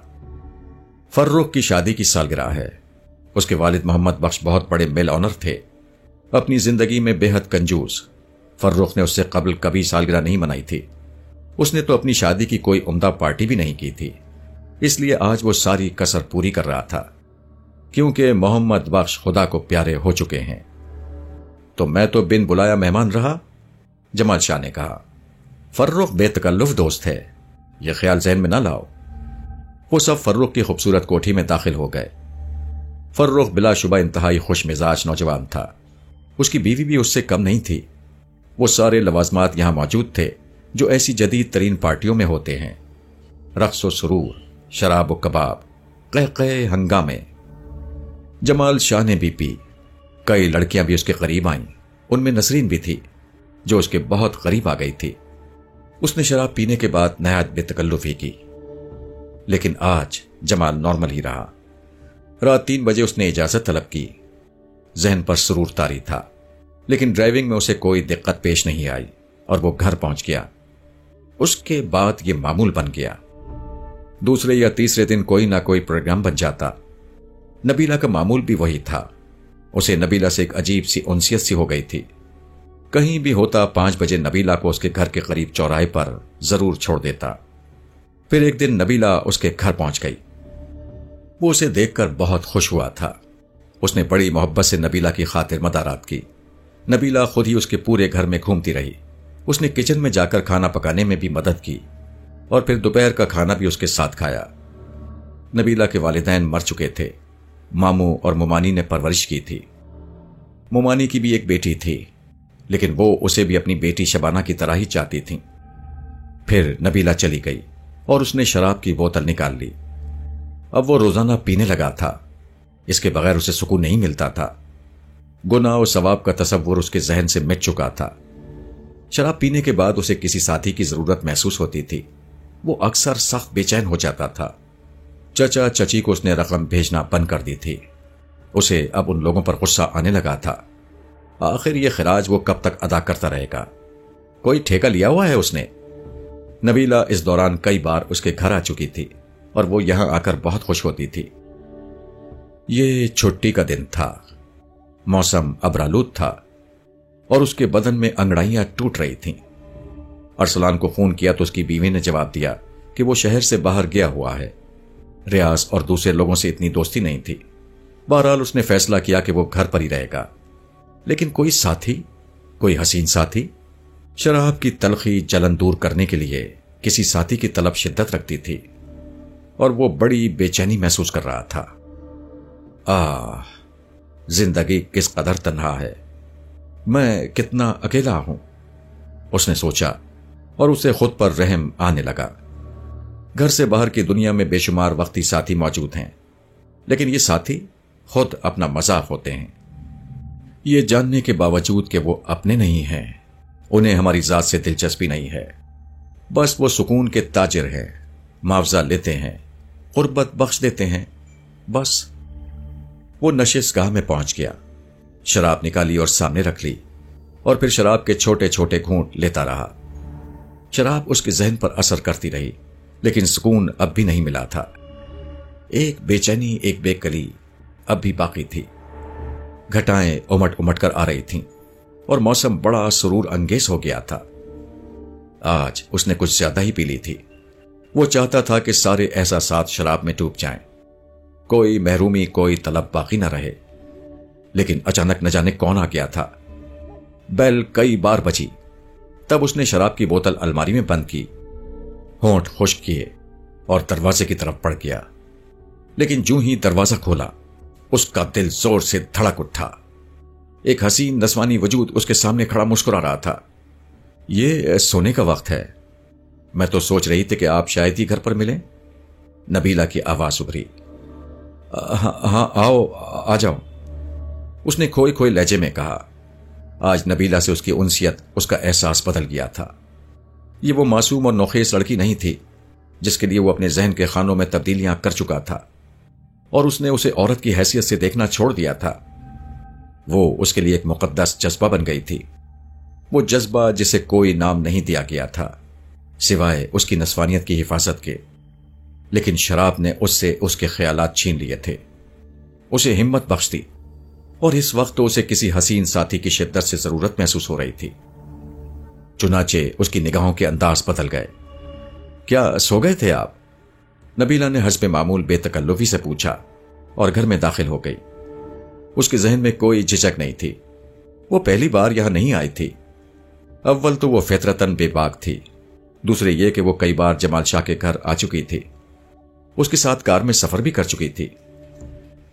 فرخ کی شادی کی سالگرہ ہے۔ اس کے والد محمد بخش بہت بڑے مل آنر تھے، اپنی زندگی میں بے حد کنجوس۔ فرخ نے اس سے قبل کبھی سالگرہ نہیں منائی تھی۔ اس نے تو اپنی شادی کی کوئی عمدہ پارٹی بھی نہیں کی تھی، اس لیے آج وہ ساری کسر پوری کر رہا تھا، کیونکہ محمد بخش خدا کو پیارے ہو چکے ہیں۔ تو میں تو بن بلایا مہمان رہا، جمال شاہ نے کہا۔ فرخ بے تکلف دوست ہے، یہ خیال ذہن میں نہ لاؤ۔ وہ سب فرخ کی خوبصورت کوٹھی میں داخل ہو گئے۔ فرخ بلا شبہ انتہائی خوش مزاج نوجوان تھا، اس کی بیوی بھی اس سے کم نہیں تھی۔ وہ سارے لوازمات یہاں موجود تھے جو ایسی جدید ترین پارٹیوں میں ہوتے ہیں، رقص و سرور، شراب و کباب، قہقہے، ہنگامے۔ جمال شاہ نے بھی پی، کئی لڑکیاں بھی اس کے قریب آئیں، ان میں نسرین بھی تھی جو اس کے بہت قریب آ گئی تھی۔ اس نے شراب پینے کے بعد نہایت بے تکلفی کی، لیکن آج جمال نارمل ہی رہا۔ رات 3 بجے اس نے اجازت طلب کی۔ ذہن پر سرور طاری تھا، لیکن ڈرائیونگ میں اسے کوئی دقت پیش نہیں آئی اور وہ گھر پہنچ گیا۔ اس کے بعد یہ معمول بن گیا۔ دوسرے یا تیسرے دن کوئی نہ کوئی پروگرام بن جاتا۔ نبیلہ کا معمول بھی وہی تھا۔ اسے نبیلہ سے ایک عجیب سی انسیت سی ہو گئی تھی۔ کہیں بھی ہوتا 5 بجے نبیلہ کو اس کے گھر کے قریب چوراہے پر ضرور چھوڑ دیتا۔ پھر ایک دن نبیلہ اس کے گھر پہنچ گئی۔ وہ اسے دیکھ کر بہت خوش ہوا تھا۔ اس نے بڑی محبت سے نبیلہ کی خاطر مدارات کی۔ نبیلہ خود ہی اس کے پورے گھر میں گھومتی رہی۔ اس نے کچن میں جا کر کھانا پکانے میں بھی مدد کی اور پھر دوپہر کا کھانا بھی اس کے ساتھ کھایا۔ نبیلہ کے والدین مر چکے تھے۔ ماموں اور ممانی نے پرورش کی تھی۔ ممانی کی بھی ایک بیٹی تھی، لیکن وہ اسے بھی اپنی بیٹی شبانہ کی طرح ہی چاہتی تھی۔ پھر نبیلہ چلی گئی اور اس نے شراب کی بوتل نکال لی۔ اب وہ روزانہ پینے لگا تھا۔ اس کے بغیر اسے سکون نہیں ملتا تھا۔ گناہ اور ثواب کا تصور اس کے ذہن سے مٹ چکا تھا۔ شراب پینے کے بعد اسے کسی ساتھی کی ضرورت محسوس ہوتی تھی۔ وہ اکثر سخت بے چین ہو جاتا تھا۔ چچا چچی کو اس نے رقم بھیجنا بند کر دی تھی۔ اسے اب ان لوگوں پر غصہ آنے لگا تھا۔ آخر یہ خراج وہ کب تک ادا کرتا رہے گا؟ کوئی ٹھیکہ لیا ہوا ہے اس نے؟ نبیلہ اس دوران کئی بار اس کے گھر آ چکی تھی اور وہ یہاں آ کر بہت خوش ہوتی تھی۔ یہ چھٹی کا دن تھا۔ موسم ابرآلود تھا اور اس کے بدن میں انگڑائیاں ٹوٹ رہی تھیں۔ ارسلان کو فون کیا تو اس کی بیوی نے جواب دیا کہ وہ شہر سے باہر گیا ہوا ہے۔ ریاض اور دوسرے لوگوں سے اتنی دوستی نہیں تھی۔ بہرحال اس نے فیصلہ کیا کہ وہ گھر پر ہی رہے گا۔ لیکن کوئی ساتھی، کوئی حسین ساتھی؟ شراب کی تلخی جلن دور کرنے کے لیے کسی ساتھی کی طلب شدت رکھتی تھی اور وہ بڑی بے چینی محسوس کر رہا تھا۔ زندگی کس قدر تنہا ہے، میں کتنا اکیلا ہوں، اس نے سوچا اور اسے خود پر رحم آنے لگا۔ گھر سے باہر کی دنیا میں بے شمار وقتی ساتھی موجود ہیں، لیکن یہ ساتھی خود اپنا مذاق ہوتے ہیں۔ یہ جاننے کے باوجود کہ وہ اپنے نہیں ہیں، انہیں ہماری ذات سے دلچسپی نہیں ہے۔ بس وہ سکون کے تاجر ہیں، معاوضہ لیتے ہیں، قربت بخش دیتے ہیں، بس۔ وہ نشست گاہ میں پہنچ گیا، شراب نکالی اور سامنے رکھ لی اور پھر شراب کے چھوٹے چھوٹے گھونٹ لیتا رہا۔ شراب اس کے ذہن پر اثر کرتی رہی، لیکن سکون اب بھی نہیں ملا تھا۔ ایک بے چینی، ایک بے کلی اب بھی باقی تھی۔ گھٹائیں امٹ امٹ کر آ رہی تھیں اور موسم بڑا سرور انگیز ہو گیا تھا۔ آج اس نے کچھ زیادہ ہی پی لی تھی۔ وہ چاہتا تھا کہ سارے احساسات شراب میں ڈوب جائیں، کوئی محرومی، کوئی طلب باقی نہ رہے۔ لیکن اچانک نہ جانے کون آ گیا تھا۔ بیل کئی بار بجی، تب اس نے شراب کی بوتل الماری میں بند کی، ہونٹ خشک کیے اور دروازے کی طرف بڑھ گیا۔ لیکن جوں ہی دروازہ کھولا، اس کا دل زور سے دھڑک اٹھا۔ ایک حسین نسوانی وجود اس کے سامنے کھڑا مسکرا رہا تھا۔ یہ سونے کا وقت ہے، میں تو سوچ رہی تھی کہ آپ شاید ہی گھر پر ملیں۔ نبیلہ کی آواز ابھری۔ ہاں آؤ، آ جاؤ، اس نے کھوئے کھوئے لہجے میں کہا۔ آج نبیلہ سے اس کی انسیت، اس کا احساس بدل گیا تھا۔ یہ وہ معصوم اور نوخیز لڑکی نہیں تھی جس کے لیے وہ اپنے ذہن کے خانوں میں تبدیلیاں کر چکا تھا، اور اس نے اسے عورت کی حیثیت سے دیکھنا چھوڑ دیا تھا۔ وہ اس کے لیے ایک مقدس جذبہ بن گئی تھی، وہ جذبہ جسے کوئی نام نہیں دیا گیا تھا سوائے اس کی نسوانیت کی حفاظت کے۔ لیکن شراب نے اس سے اس کے خیالات چھین لیے تھے، اسے ہمت بخش دی، اور اس وقت تو اسے کسی حسین ساتھی کی شدت سے ضرورت محسوس ہو رہی تھی۔ چنانچہ اس کی نگاہوں کے انداز بدل گئے۔ کیا سو گئے تھے آپ؟ نبیلہ نے حسب معمول بے تکلفی سے پوچھا اور گھر میں داخل ہو گئی۔ اس کے ذہن میں کوئی جھجک نہیں تھی، وہ پہلی بار یہاں نہیں آئی تھی۔ اول تو وہ فطرتاً بے باک تھی، دوسرے یہ کہ وہ کئی بار جمال شاہ کے گھر آ چکی تھی، اس کے ساتھ کار میں سفر بھی کر چکی تھی۔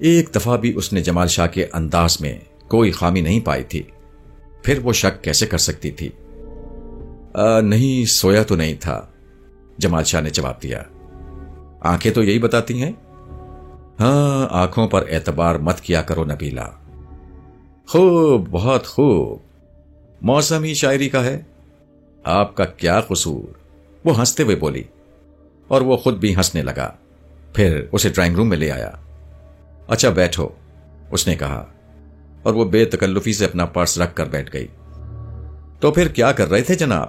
ایک دفعہ بھی اس نے جمال شاہ کے انداز میں کوئی خامی نہیں پائی تھی، پھر وہ شک کیسے کر سکتی تھی؟ نہیں، سویا تو نہیں تھا، جمال شاہ نے جواب دیا۔ آنکھیں تو یہی بتاتی ہیں۔ ہاں، آنکھوں پر اعتبار مت کیا کرو نبیلہ۔ خوب، بہت خوب، موسم ہی شاعری کا ہے، آپ کا کیا قصور، وہ ہنستے ہوئے بولی، اور وہ خود بھی ہنسنے لگا۔ پھر اسے ڈرائنگ روم میں لے آیا۔ اچھا بیٹھو، اس نے کہا، اور وہ بے تکلفی سے اپنا پرس رکھ کر بیٹھ گئی۔ تو پھر کیا کر رہے تھے جناب؟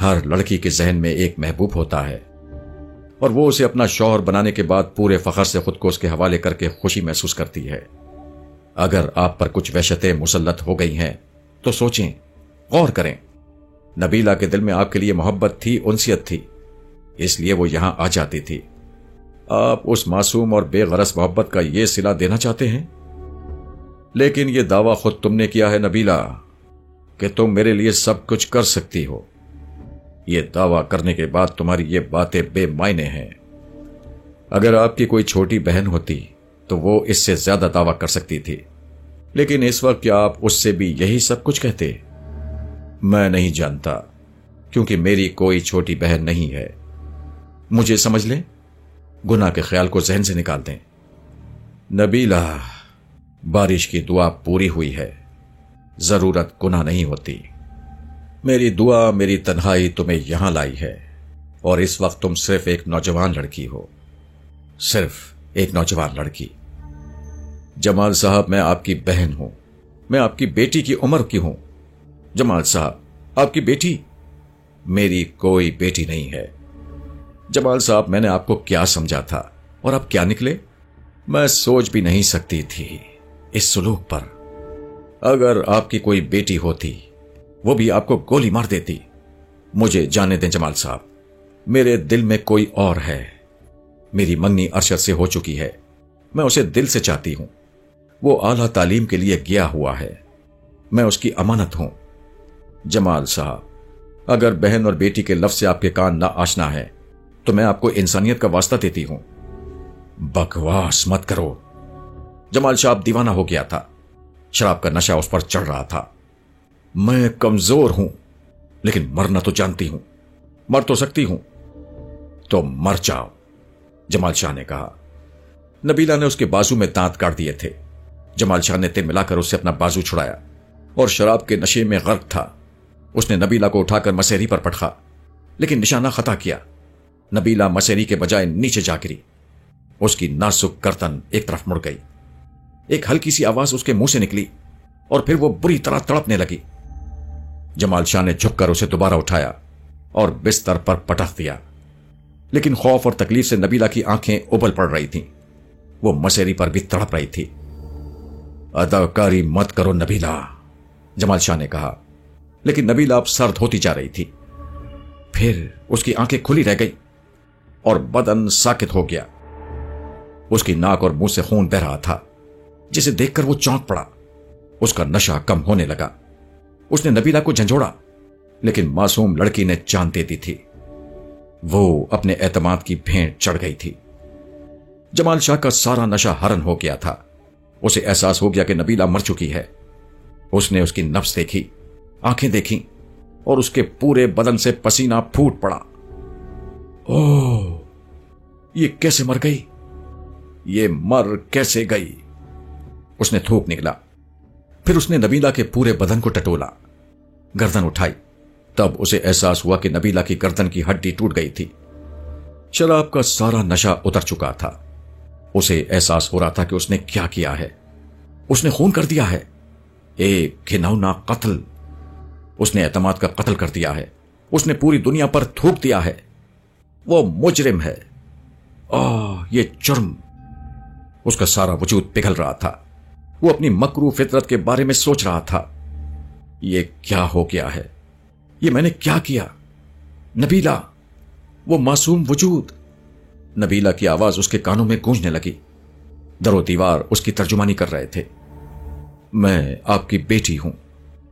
ہر لڑکی کے ذہن میں ایک محبوب ہوتا ہے اور وہ اسے اپنا شوہر بنانے کے بعد پورے فخر سے خود کو اس کے حوالے کر کے خوشی محسوس کرتی ہے۔ اگر آپ پر کچھ وحشتیں مسلط ہو گئی ہیں تو سوچیں، غور کریں۔ نبیلہ کے دل میں آپ کے لیے محبت تھی، انسیت تھی، اس لیے وہ یہاں آ جاتی تھی۔ آپ اس معصوم اور بے غرض محبت کا یہ صلہ دینا چاہتے ہیں؟ لیکن یہ دعویٰ خود تم نے کیا ہے نبیلہ کہ تم میرے لیے سب کچھ کر سکتی ہو۔ یہ دعویٰ کرنے کے بعد تمہاری یہ باتیں بے معنی ہیں۔ اگر آپ کی کوئی چھوٹی بہن ہوتی تو وہ اس سے زیادہ دعویٰ کر سکتی تھی، لیکن اس وقت کیا آپ اس سے بھی یہی سب کچھ کہتے؟ میں نہیں جانتا، کیونکہ میری کوئی چھوٹی بہن نہیں ہے۔ مجھے سمجھ لیں، گناہ کے خیال کو ذہن سے نکال دیں۔ نبیلہ، بارش کی دعا پوری ہوئی ہے، ضرورت گناہ نہیں ہوتی۔ میری دعا، میری تنہائی تمہیں یہاں لائی ہے، اور اس وقت تم صرف ایک نوجوان لڑکی ہو، صرف ایک نوجوان لڑکی۔ جمال صاحب، میں آپ کی بہن ہوں، میں آپ کی بیٹی کی عمر کی ہوں۔ جمال صاحب، آپ کی بیٹی؟ میری کوئی بیٹی نہیں ہے۔ جمال صاحب، میں نے آپ کو کیا سمجھا تھا اور آپ کیا نکلے؟ میں سوچ بھی نہیں سکتی تھی اس سلوک پر۔ اگر آپ کی کوئی بیٹی ہوتی وہ بھی آپ کو گولی مار دیتی۔ مجھے جانے دیں جمال صاحب، میرے دل میں کوئی اور ہے۔ میری منگنی ارشد سے ہو چکی ہے، میں اسے دل سے چاہتی ہوں۔ وہ اعلیٰ تعلیم کے لیے گیا ہوا ہے، میں اس کی امانت ہوں۔ جمال صاحب، اگر بہن اور بیٹی کے لفظ سے آپ کے کان نہ آشنا ہے تو میں آپ کو انسانیت کا واسطہ دیتی ہوں۔ بکواس مت کرو۔ جمال صاحب دیوانہ ہو گیا تھا، شراب کا نشہ اس پر چڑھ رہا تھا۔ میں کمزور ہوں، لیکن مرنا تو جانتی ہوں، مر تو سکتی ہوں۔ تو مر جاؤ، جمال شاہ نے کہا۔ نبیلہ نے اس کے بازو میں دانت کاٹ دیے تھے۔ جمال شاہ نے تل ملا کر اس سے اپنا بازو چھڑایا اور شراب کے نشے میں غرق تھا۔ اس نے نبیلہ کو اٹھا کر مسیری پر پٹخا، لیکن نشانہ خطا کیا۔ نبیلہ مسیری کے بجائے نیچے جا گری۔ اس کی نازک گردن ایک طرف مڑ گئی۔ ایک ہلکی سی آواز اس کے منہ سے نکلی اور پھر وہ بری طرح تڑپنے لگی۔ جمال شاہ نے جھک کر اسے دوبارہ اٹھایا اور بستر پر پٹخ دیا، لیکن خوف اور تکلیف سے نبیلہ کی آنکھیں ابل پڑ رہی تھیں۔ وہ مسیری پر بھی تڑپ رہی تھی۔ اداکاری مت کرو نبیلہ، جمال شاہ نے کہا، لیکن نبیلہ اب سرد ہوتی جا رہی تھی۔ پھر اس کی آنکھیں کھلی رہ گئی اور بدن ساکت ہو گیا۔ اس کی ناک اور منہ سے خون بہ رہا تھا، جسے دیکھ کر وہ چونک پڑا۔ اس کا نشہ کم ہونے لگا۔ اس نے نبیلہ کو جھنجھوڑا، لیکن معصوم لڑکی نے جان دے دی تھی۔ وہ اپنے اعتماد کی بھینٹ چڑھ گئی تھی۔ جمال شاہ کا سارا نشہ حرن ہو گیا تھا۔ اسے احساس ہو گیا کہ نبیلہ مر چکی ہے۔ اس نے اس کی نبض دیکھی، آنکھیں دیکھیں، اور اس کے پورے بدن سے پسینہ پھوٹ پڑا۔ اوہ، یہ کیسے مر گئی؟ یہ مر کیسے گئی؟ اس نے تھوک نکلا۔ پھر اس نے نبیلہ کے پورے بدن کو ٹٹولا، گردن اٹھائی۔ تب اسے احساس ہوا کہ نبیلہ کی گردن کی ہڈی ٹوٹ گئی تھی۔ شراب کا سارا نشہ اتر چکا تھا۔ اسے احساس ہو رہا تھا کہ اس نے کیا کیا ہے۔ اس نے خون کر دیا ہے، ایک گھناؤنا قتل۔ اس نے اعتماد کا قتل کر دیا ہے۔ اس نے پوری دنیا پر تھوک دیا ہے۔ وہ مجرم ہے۔ یہ جرم۔ اس کا سارا وجود پگھل رہا تھا۔ وہ اپنی مکروہ فطرت کے بارے میں سوچ رہا تھا۔ یہ کیا ہو گیا ہے؟ یہ میں نے کیا کیا؟ نبیلہ، وہ معصوم وجود۔ نبیلہ کی آواز اس کے کانوں میں گونجنے لگی۔ در و دیوار اس کی ترجمانی کر رہے تھے۔ میں آپ کی بیٹی ہوں،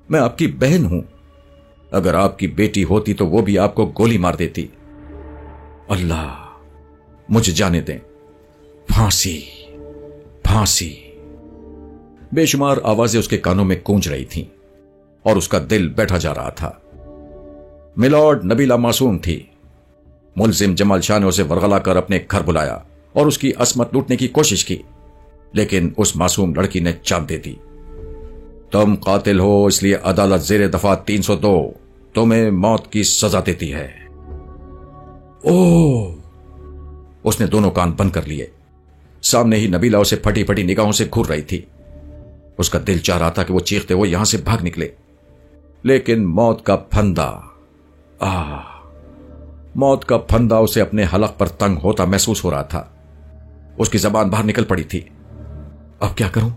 میں آپ کی بہن ہوں۔ اگر آپ کی بیٹی ہوتی تو وہ بھی آپ کو گولی مار دیتی۔ اللہ، مجھے جانے دیں۔ پھانسی، پھانسی۔ بے شمار آوازیں اس کے کانوں میں گونج رہی تھیں اور اس کا دل بیٹھا جا رہا تھا۔ میلارڈ، نبیلہ معصوم تھی۔ ملزم جمال شاہ نے اسے ورغلا کر اپنے گھر بلایا اور اس کی عصمت لوٹنے کی کوشش کی، لیکن اس معصوم لڑکی نے جان دے دی۔ تم قاتل ہو، اس لیے عدالت زیر دفعہ 302 تمہیں موت کی سزا دیتی ہے۔ اوہ! اس نے دونوں کان بند کر لیے۔ سامنے ہی نبیلہ اسے پھٹی پھٹی نگاہوں سے گھور رہی تھی۔ اس کا دل چاہ رہا تھا کہ وہ چیختے ہوئے یہاں سے بھاگ نکلے، لیکن موت کا پھندا موت کا پھندا اسے اپنے حلق پر تنگ ہوتا محسوس ہو رہا تھا۔ اس کی زبان باہر نکل پڑی تھی۔ اب کیا کروں؟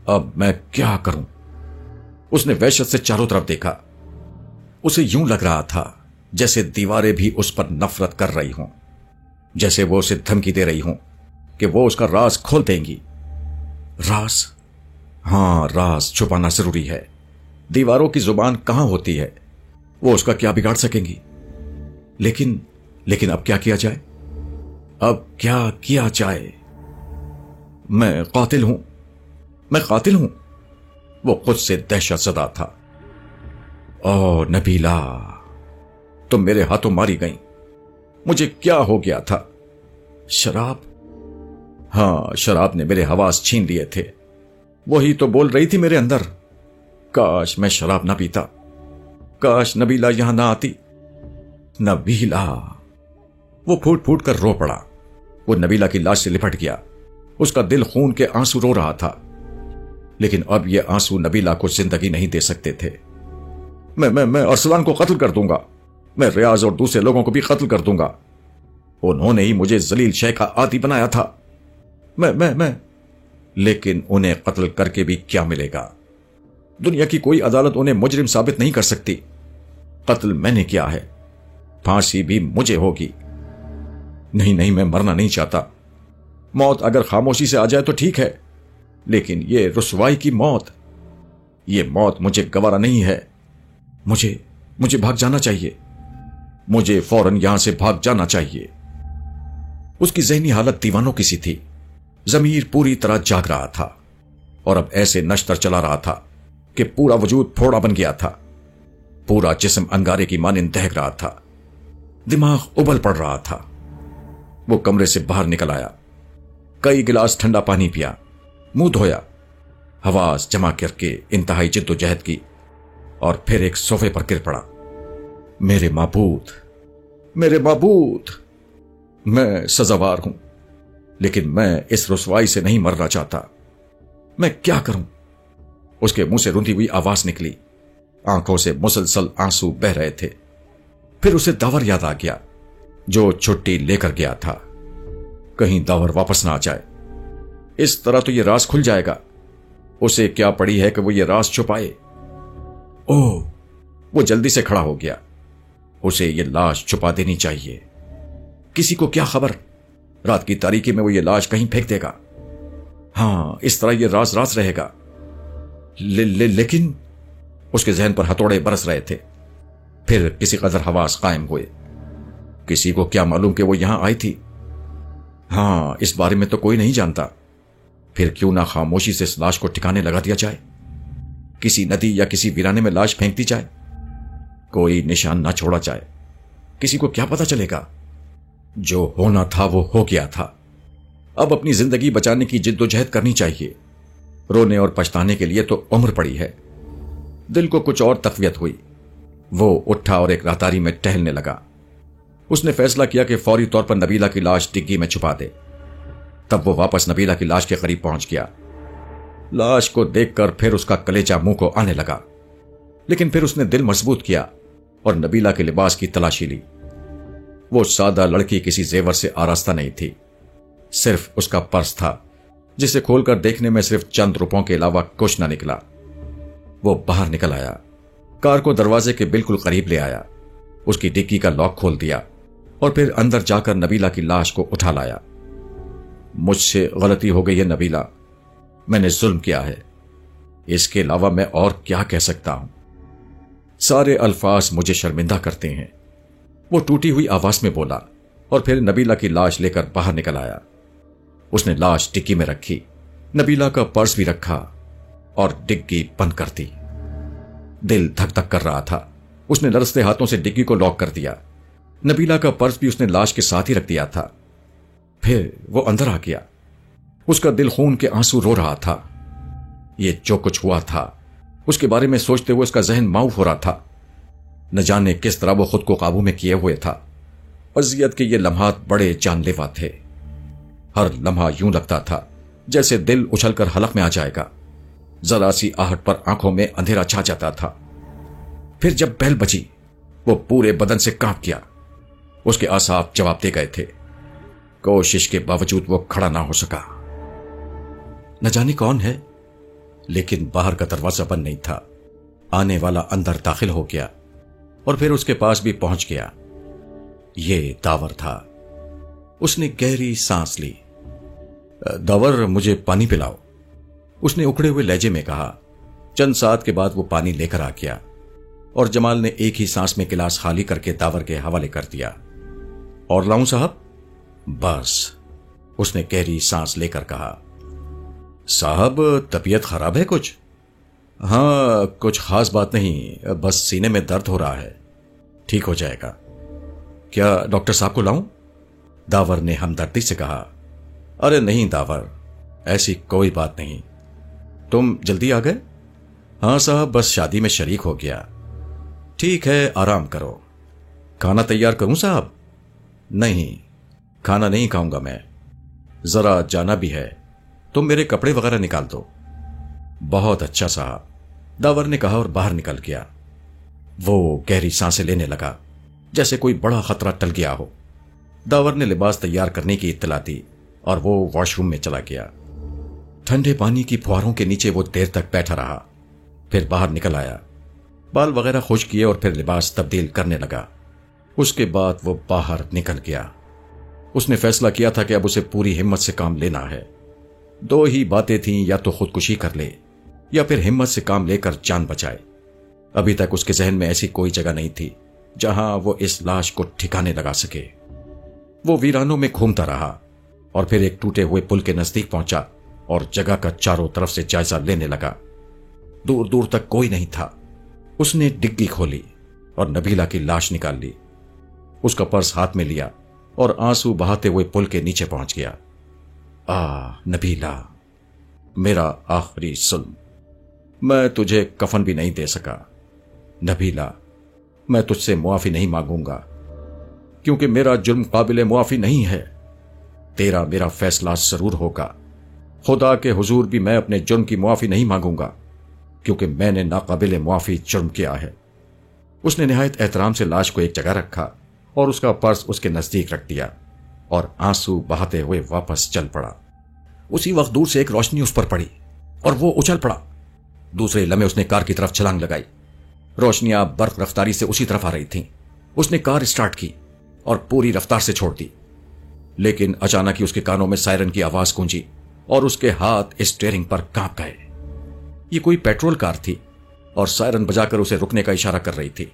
اب میں کیا کروں؟ اس نے وحشت سے چاروں طرف دیکھا۔ اسے یوں لگ رہا تھا جیسے دیواریں بھی اس پر نفرت کر رہی ہوں، جیسے وہ اسے دھمکی دے رہی ہوں کہ وہ اس کا راز کھول دیں گی۔ راز؟ ہاں، راز چھپانا ضروری ہے۔ دیواروں کی زبان کہاں ہوتی ہے؟ وہ اس کا کیا بگاڑ سکیں گی؟ لیکن اب کیا کیا جائے؟ اب کیا کیا جائے؟ میں قاتل ہوں، میں قاتل ہوں۔ وہ خود سے دہشت زدہ تھا۔ او نبیلہ، تم میرے ہاتھوں ماری گئیں۔ مجھے کیا ہو گیا تھا؟ شراب؟ ہاں، شراب نے میرے حواس چھین لیے تھے۔ وہی تو بول رہی تھی میرے اندر۔ کاش میں شراب نہ پیتا، کاش نبیلہ یہاں نہ آتی۔ نبیلہ! وہ پھوٹ پھوٹ کر رو پڑا۔ وہ نبیلہ کی لاش سے لپٹ گیا۔ اس کا دل خون کے آنسو رو رہا تھا، لیکن اب یہ آنسو نبیلہ کو زندگی نہیں دے سکتے تھے۔ میں ارسلان کو قتل کر دوں گا، میں ریاض اور دوسرے لوگوں کو بھی قتل کر دوں گا۔ انہوں نے ہی مجھے ذلیل شے کا عادی بنایا تھا۔ میں لیکن انہیں قتل کر کے بھی کیا ملے گا؟ دنیا کی کوئی عدالت انہیں مجرم ثابت نہیں کر سکتی۔ قتل میں نے کیا ہے، پھانسی بھی مجھے ہوگی۔ نہیں، میں مرنا نہیں چاہتا۔ موت اگر خاموشی سے آ جائے تو ٹھیک ہے، لیکن یہ رسوائی کی موت، یہ موت مجھے گوارا نہیں ہے۔ مجھے بھاگ جانا چاہیے، مجھے فوراً یہاں سے بھاگ جانا چاہیے۔ اس کی ذہنی حالت دیوانوں کی سی تھی۔ ضمیر پوری طرح جاگ رہا تھا اور اب ایسے نشتر چلا رہا تھا کہ پورا وجود پھوڑا بن گیا تھا۔ پورا جسم انگارے کی مانند دہک رہا تھا۔ دماغ ابل پڑ رہا تھا۔ وہ کمرے سے باہر نکل آیا، کئی گلاس ٹھنڈا پانی پیا، منہ دھویا، حواس جمع کر کے انتہائی جد و جہد کی اور پھر ایک صوفے پر گر پڑا۔ میرے معبود، میرے معبود، میں سزاوار ہوں، لیکن میں اس رسوائی سے نہیں مرنا چاہتا۔ میں کیا کروں؟ اس کے منہ سے روندی ہوئی آواز نکلی۔ آنکھوں سے مسلسل آنسو بہ رہے تھے۔ پھر اسے داور یاد آ گیا جو چھٹی لے کر گیا تھا۔ کہیں داور واپس نہ آ جائے، اس طرح تو یہ راز کھل جائے گا۔ اسے کیا پڑی ہے کہ وہ یہ راز چھپائے؟ وہ جلدی سے کھڑا ہو گیا۔ اسے یہ لاش چھپا دینی چاہیے۔ کسی کو کیا خبر، رات کی تاریکی میں وہ یہ لاش کہیں پھینک دے گا۔ ہاں، اس طرح یہ راز رہے گا۔ لیکن اس کے ذہن پر ہتھوڑے برس رہے تھے۔ پھر کسی قدر حواس قائم ہوئے۔ کسی کو کیا معلوم کہ وہ یہاں آئی تھی؟ ہاں، اس بارے میں تو کوئی نہیں جانتا۔ پھر کیوں نہ خاموشی سے اس لاش کو ٹھکانے لگا دیا جائے، کسی ندی یا کسی ویرانے میں لاش پھینک دی جائے، کوئی نشان نہ چھوڑا جائے۔ کسی کو کیا پتا چلے گا؟ جو ہونا تھا وہ ہو گیا تھا۔ اب اپنی زندگی بچانے کی جد و جہد کرنی چاہیے۔ رونے اور پچھتانے کے لیے تو عمر پڑی ہے۔ دل کو کچھ اور تقویت ہوئی۔ وہ اٹھا اور ایک راہداری میں ٹہلنے لگا۔ اس نے فیصلہ کیا کہ فوری طور پر نبیلہ کی لاش ڈگی میں چھپا دے۔ تب وہ واپس نبیلہ کی لاش کے قریب پہنچ گیا۔ لاش کو دیکھ کر پھر اس کا کلیجہ منہ کو آنے لگا، لیکن پھر اس نے دل مضبوط کیا اور نبیلہ کے لباس کی تلاشی لی۔ وہ سادہ لڑکی کسی زیور سے آراستہ نہیں تھی، صرف اس کا پرس تھا جسے کھول کر دیکھنے میں صرف چند روپوں کے علاوہ کچھ نہ نکلا۔ وہ باہر نکل آیا، کار کو دروازے کے بالکل قریب لے آیا، اس کی ڈگی کا لاک کھول دیا اور پھر اندر جا کر نبیلہ کی لاش کو اٹھا لایا۔ مجھ سے غلطی ہو گئی ہے نبیلہ، میں نے ظلم کیا ہے، اس کے علاوہ میں اور کیا کہہ سکتا ہوں؟ سارے الفاظ مجھے شرمندہ کرتے ہیں، وہ ٹوٹی ہوئی آواز میں بولا اور پھر نبیلہ کی لاش لے کر باہر نکل آیا۔ اس نے لاش ڈگی میں رکھی، نبیلہ کا پرس بھی رکھا اور ڈگی بند کر دی۔ دل دھک دھک کر رہا تھا۔ اس نے لرزتے ہاتھوں سے ڈگی کو لاک کر دیا۔ نبیلہ کا پرس بھی اس نے لاش کے ساتھ ہی رکھ دیا تھا۔ پھر وہ اندر آ گیا۔ اس کا دل خون کے آنسو رو رہا تھا۔ یہ جو کچھ ہوا تھا اس کے بارے میں سوچتے ہوئے اس کا ذہن معاف ہو رہا تھا۔ نہ جانے کس طرح وہ خود کو قابو میں کیے ہوئے تھا۔ اذیت کے یہ لمحات بڑے جان لیوا تھے۔ ہر لمحہ یوں لگتا تھا جیسے دل اچھل کر حلق میں آ جائے گا۔ ذرا سی آہٹ پر آنکھوں میں اندھیرا چھا جاتا تھا۔ پھر جب بیل بجی وہ پورے بدن سے کانپ گیا۔ اس کے اعصاب جواب دے گئے تھے۔ کوشش کے باوجود وہ کھڑا نہ ہو سکا۔ نہ جانے کون ہے، لیکن باہر کا دروازہ بند نہیں تھا۔ آنے والا اندر داخل ہو گیا اور پھر اس کے پاس بھی پہنچ گیا۔ یہ داور تھا۔ اس نے گہری سانس لی۔ داور، مجھے پانی پلاؤ، اس نے اکڑے ہوئے لہجے میں کہا۔ چند ساتھ کے بعد وہ پانی لے کر آ گیا اور جمال نے ایک ہی سانس میں گلاس خالی کر کے داور کے حوالے کر دیا۔ اور لاؤں صاحب؟ بس، اس نے گہری سانس لے کر کہا۔ صاحب، طبیعت خراب ہے کچھ؟ ہاں، کچھ خاص بات نہیں، بس سینے میں درد ہو رہا ہے، ٹھیک ہو جائے گا۔ کیا ڈاکٹر صاحب کو لاؤں؟ داور نے ہمدردی سے کہا۔ ارے نہیں داور، ایسی کوئی بات نہیں۔ تم جلدی آ گئے؟ ہاں صاحب، بس شادی میں شریک ہو گیا۔ ٹھیک ہے، آرام کرو۔ کھانا تیار کروں صاحب؟ نہیں، کھانا نہیں کھاؤں گا میں، ذرا جانا بھی ہے، تم میرے کپڑے وغیرہ نکال دو۔ بہت اچھا صاحب، داور نے کہا اور باہر نکل گیا۔ وہ گہری سانسیں لینے لگا جیسے کوئی بڑا خطرہ ٹل گیا ہو۔ داور نے لباس تیار کرنے کی اطلاع دی اور وہ واش روم میں چلا گیا۔ ٹھنڈے پانی کی فواروں کے نیچے وہ دیر تک بیٹھا رہا، پھر باہر نکل آیا، بال وغیرہ خشک کیے اور پھر لباس تبدیل کرنے لگا۔ اس کے بعد وہ باہر نکل گیا۔ اس نے فیصلہ کیا تھا کہ اب اسے پوری ہمت سے کام لینا ہے۔ دو ہی باتیں تھیں، یا تو خودکشی کر لے یا پھر ہمت سے کام لے کر جان بچائے۔ ابھی تک اس کے ذہن میں ایسی کوئی جگہ نہیں تھی جہاں وہ اس لاش کو ٹھکانے لگا سکے۔ وہ ویرانوں میں گھومتا رہا اور پھر ایک ٹوٹے ہوئے پل کے نزدیک پہنچا اور جگہ کا چاروں طرف سے جائزہ لینے لگا۔ دور دور تک کوئی نہیں تھا۔ اس نے ڈگی کھولی اور نبیلہ کی لاش نکال لی۔ اس کا پرس ہاتھ میں لیا اور آنسو بہاتے ہوئے پل کے نیچے پہنچ گیا۔ نبیلہ، میرا آخری ظلم، میں تجھے کفن بھی نہیں دے سکا۔ نبیلہ، میں تجھ سے معافی نہیں مانگوں گا کیونکہ میرا جرم قابل معافی نہیں ہے۔ تیرا میرا فیصلہ ضرور ہوگا۔ خدا کے حضور بھی میں اپنے جرم کی معافی نہیں مانگوں گا کیونکہ میں نے ناقابل معافی جرم کیا ہے۔ اس نے نہایت احترام سے لاش کو ایک جگہ رکھا اور اس کا پرس اس کے نزدیک رکھ دیا اور آنسو بہاتے ہوئے واپس چل پڑا۔ اسی وقت دور سے ایک روشنی اس پر پڑی اور وہ اچھل پڑا۔ دوسرے لمحے اس نے کار کی طرف چھلانگ لگائی۔ روشنیاں برق رفتاری سے اسی طرف آ رہی تھیں۔ اس نے کار اسٹارٹ کی اور پوری رفتار سے چھوڑ دی، لیکن اچانک ہی اس کے کانوں میں سائرن کی آواز گونجی اور اس کے ہاتھ اسٹیئرنگ پر کانپ گئے۔ یہ کوئی پیٹرول کار تھی اور سائرن بجا کر اسے رکنے کا اشارہ کر رہی تھی۔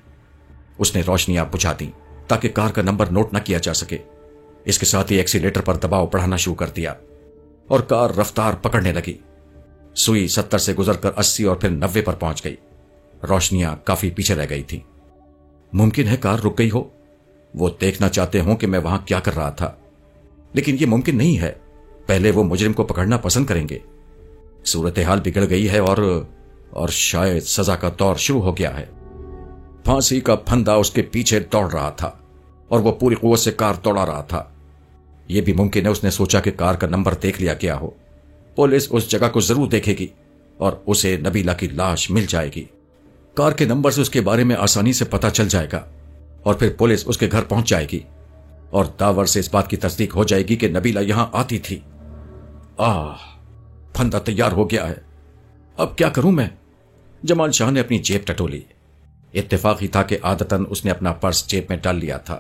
اس نے روشنیاں بجھا دیں تاکہ کار کا نمبر نوٹ نہ کیا جا سکے۔ اس کے ساتھ ہی ایکسیلیٹر پر دباؤ بڑھانا شروع کر دیا اور کار رفتار پکڑنے لگی۔ سوئی 70 سے گزر کر 80 اور پھر 90 پر پہنچ گئی۔ روشنیاں کافی پیچھے رہ گئی تھیں۔ ممکن ہے کار رک گئی ہو، وہ دیکھنا چاہتے ہوں کہ میں وہاں کیا کر رہا تھا، لیکن یہ ممکن نہیں ہے۔ پہلے وہ مجرم کو پکڑنا پسند کریں گے۔ صورتحال بگڑ گئی ہے اور شاید سزا کا دور شروع ہو گیا ہے۔ پھانسی کا پھندا اس کے پیچھے دوڑ رہا تھا اور وہ پوری قوت سے کار دوڑا رہا تھا۔ یہ بھی ممکن ہے اس نے سوچا کہ کار کا نمبر دیکھ لیا گیا ہو، پولیس اس جگہ کو ضرور دیکھے گی اور اسے نبیلہ کی لاش مل جائے گی۔ کار کے نمبر سے اس کے بارے میں آسانی سے پتہ چل جائے گا اور پھر پولیس اس کے گھر پہنچ جائے گی اور داور سے اس بات کی تصدیق ہو جائے گی کہ نبیلہ یہاں آتی تھی۔ پھندا تیار ہو گیا ہے، اب کیا کروں میں؟ جمال شاہ نے اپنی جیب ٹٹولی۔ اتفاق ہی تھا کہ عادتاً اس نے اپنا پرس جیب میں ڈال لیا تھا۔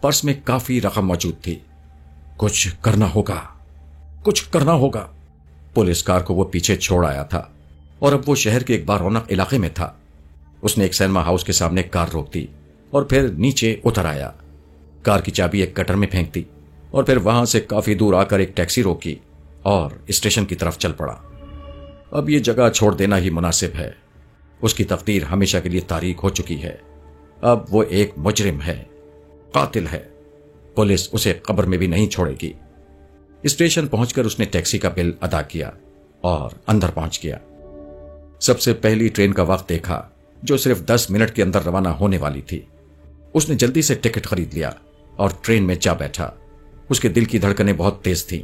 پرس میں کافی رقم موجود تھی۔ کچھ کرنا ہوگا۔ پولیس کار کو وہ پیچھے چھوڑ آیا تھا اور اب وہ شہر کے ایک بارونق علاقے میں تھا۔ اس نے ایک سینما ہاؤس کے سامنے کار روک دی اور پھر نیچے اتر آیا۔ کار کی چابی ایک گٹر میں پھینک دی اور پھر وہاں سے کافی دور آ کر ایک ٹیکسی روکی اور اسٹیشن کی طرف چل پڑا۔ اب یہ جگہ چھوڑ دینا ہی مناسب ہے۔ اس کی تقدیر ہمیشہ کے لیے تاریک ہو چکی ہے۔ اب وہ ایک مجرم ہے، قاتل ہے۔ پولیس اسے قبر میں بھی نہیں چھوڑے گی۔ اسٹیشن پہنچ کر اس نے ٹیکسی کا بل ادا کیا اور اندر پہنچ گیا۔ سب سے پہلی ٹرین کا وقت دیکھا جو صرف 10 منٹ کے اندر روانہ ہونے والی تھی۔ اس نے جلدی سے ٹکٹ خرید لیا اور ٹرین میں جا بیٹھا۔ اس کے دل کی دھڑکنیں بہت تیز تھیں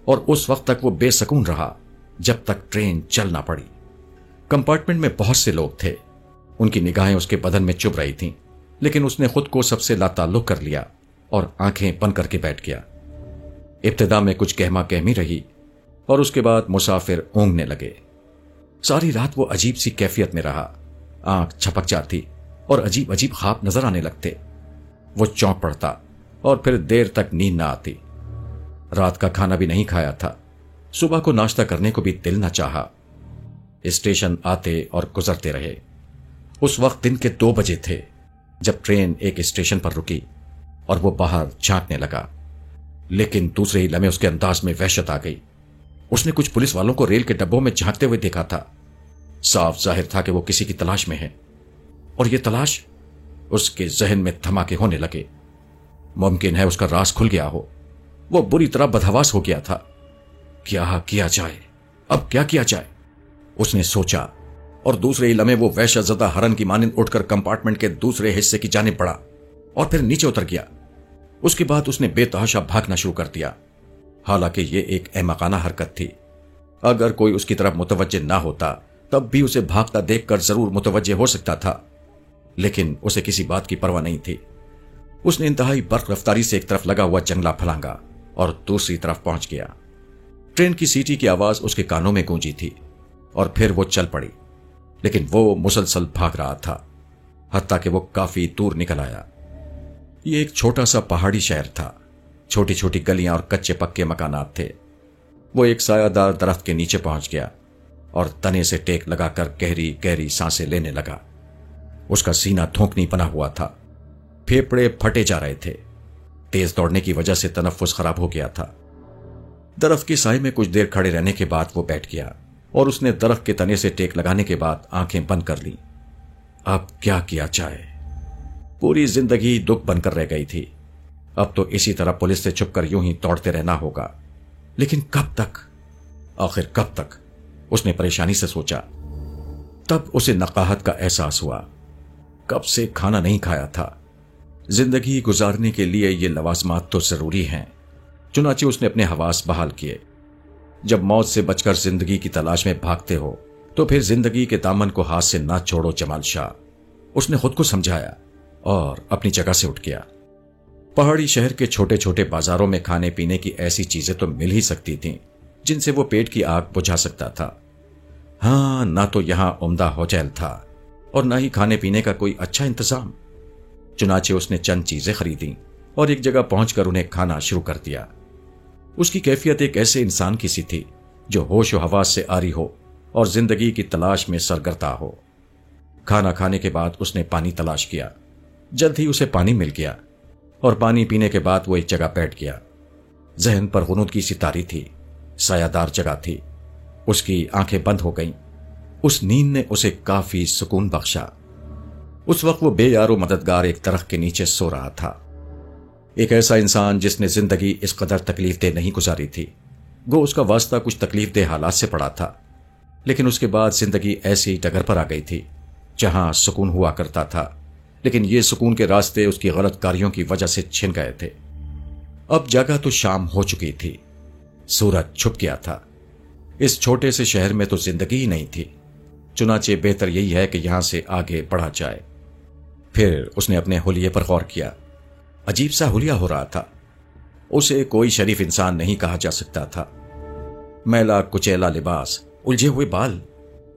اور اس وقت تک وہ بے سکون رہا جب تک ٹرین چل نہ پڑی۔ کمپارٹمنٹ میں بہت سے لوگ تھے۔ ان کی نگاہیں اس کے بدن میں چبھ رہی تھیں لیکن اس نے خود کو سب سے لا تعلق کر لیا اور آنکھیں بند کر کے بیٹھ گیا۔ ابتدا میں کچھ کہما کہمی رہی اور اس کے بعد مسافر اونگنے لگے۔ ساری رات وہ عجیب سی کیفیت میں رہا، آنکھ چھپک جاتی اور عجیب عجیب خواب نظر آنے لگتے۔ وہ چونک پڑتا اور پھر دیر تک نیند نہ آتی۔ رات کا کھانا بھی نہیں کھایا تھا، صبح کو ناشتہ کرنے کو بھی دل نہ چاہا۔ اسٹیشن آتے اور گزرتے رہے۔ اس وقت دن کے 2 بجے تھے جب ٹرین ایک اسٹیشن پر رکی اور وہ باہر جھانکنے لگا، لیکن دوسرے ہی لمحے اس کے انداز میں وحشت آ گئی۔ اس نے کچھ پولیس والوں کو ریل کے ڈبوں میں جھانکتے ہوئے دیکھا تھا۔ صاف ظاہر تھا کہ وہ کسی کی تلاش میں ہے، اور یہ تلاش اس کے ذہن میں دھماکے ہونے لگے۔ ممکن ہے اس کا راز کھل گیا ہو۔ وہ بری طرح بدحواس ہو گیا تھا۔ کیا کیا جائے؟ اب کیا کیا جائے؟ اس نے سوچا، اور دوسرے ہی لمحے وہ وحشت زدہ ہرن کی مانند اٹھ کر کمپارٹمنٹ کے دوسرے حصے کی جانب بڑھا اور پھر نیچے اتر گیا۔ اس کے بعد اس نے بے تحاشا بھاگنا شروع کر دیا۔ حالانکہ یہ ایک احمقانہ حرکت تھی۔ اگر کوئی اس کی طرف متوجہ نہ ہوتا تب بھی اسے بھاگتا دیکھ کر ضرور متوجہ ہو سکتا تھا، لیکن اسے کسی بات کی پرواہ نہیں تھی۔ اس نے انتہائی برق رفتاری سے ایک طرف لگا ہوا جنگلہ پھلانگا اور دوسری طرف پہنچ گیا۔ ٹرین کی سیٹی کی آواز اس کے کانوں میں گونجی تھی اور پھر وہ چل پڑی، لیکن وہ مسلسل بھاگ رہا تھا حتیٰ کہ وہ کافی دور نکل آیا۔ یہ ایک چھوٹا سا پہاڑی شہر تھا۔ چھوٹی چھوٹی گلیاں اور کچے پکے مکانات تھے۔ وہ ایک سایہ دار درخت کے نیچے پہنچ گیا اور تنے سے ٹیک لگا کر گہری گہری سانسیں لینے لگا۔ اس کا سینہ دھونکنی بنا ہوا تھا، پھیپھڑے پھٹے جا رہے تھے۔ تیز دوڑنے کی وجہ سے تنفس خراب ہو گیا تھا۔ درخت کے سائے میں کچھ دیر کھڑے رہنے کے بعد وہ بیٹھ گیا اور اس نے درخت کے تنے سے ٹیک لگانے کے بعد آنکھیں بند کر لیں۔ اب کیا کیا جائے؟ پوری زندگی دکھ بن کر رہ گئی تھی۔ اب تو اسی طرح پولیس سے چھپ کر یوں ہی دوڑتے رہنا ہوگا، لیکن کب تک؟ آخر کب تک؟ اس نے پریشانی سے سوچا۔ تب اسے نقاہت کا احساس ہوا۔ کب سے کھانا نہیں کھایا تھا۔ زندگی گزارنے کے لیے یہ لوازمات تو ضروری ہیں۔ چنانچہ اس نے اپنے حواس بحال کیے۔ جب موت سے بچ کر زندگی کی تلاش میں بھاگتے ہو تو پھر زندگی کے دامن کو ہاتھ سے نہ چھوڑو جمال شاہ، اس نے خود کو سمجھایا اور اپنی جگہ سے اٹھ گیا۔ پہاڑی شہر کے چھوٹے چھوٹے بازاروں میں کھانے پینے کی ایسی چیزیں تو مل ہی سکتی تھیں جن سے وہ پیٹ کی آگ بجھا سکتا تھا۔ ہاں، نہ تو یہاں عمدہ ہوٹل تھا اور نہ ہی کھانے پینے کا کوئی اچھا انتظام۔ چنانچہ اس نے چند چیزیں خریدیں اور ایک جگہ پہنچ کر انہیں کھانا شروع کر دیا۔ اس کی کیفیت ایک ایسے انسان کی سی تھی جو ہوش و حواس سے عاری ہو اور زندگی کی تلاش میں سرگرداں ہو۔ کھانا کھانے کے بعد اس نے پانی تلاش کیا۔ جلد ہی اسے پانی مل گیا اور پانی پینے کے بعد وہ ایک جگہ بیٹھ گیا۔ ذہن پر غنودگی سی طاری تھی، سایہ دار جگہ تھی۔ اس کی آنکھیں بند ہو گئیں۔ اس نیند نے اسے کافی سکون بخشا۔ اس وقت وہ بے یار و مددگار ایک درخت کے نیچے سو رہا تھا۔ ایک ایسا انسان جس نے زندگی اس قدر تکلیف دہ نہیں گزاری تھی۔ گو اس کا واسطہ کچھ تکلیف دہ حالات سے پڑا تھا، لیکن اس کے بعد زندگی ایسی ڈگر پر آ گئی تھی جہاں سکون ہوا کرتا تھا، لیکن یہ سکون کے راستے اس کی غلط کاریوں کی وجہ سے چھن گئے تھے۔ اب جگہ تو شام ہو چکی تھی، سورج چھپ گیا تھا۔ اس چھوٹے سے شہر میں تو زندگی ہی نہیں تھی۔ چنانچہ بہتر یہی ہے کہ یہاں سے آگے بڑھا جائے۔ پھر اس نے اپنے حلیے پر غور کیا۔ عجیب سا حلیہ ہو رہا تھا۔ اسے کوئی شریف انسان نہیں کہا جا سکتا تھا۔ میلا کچیلا لباس، الجھے ہوئے بال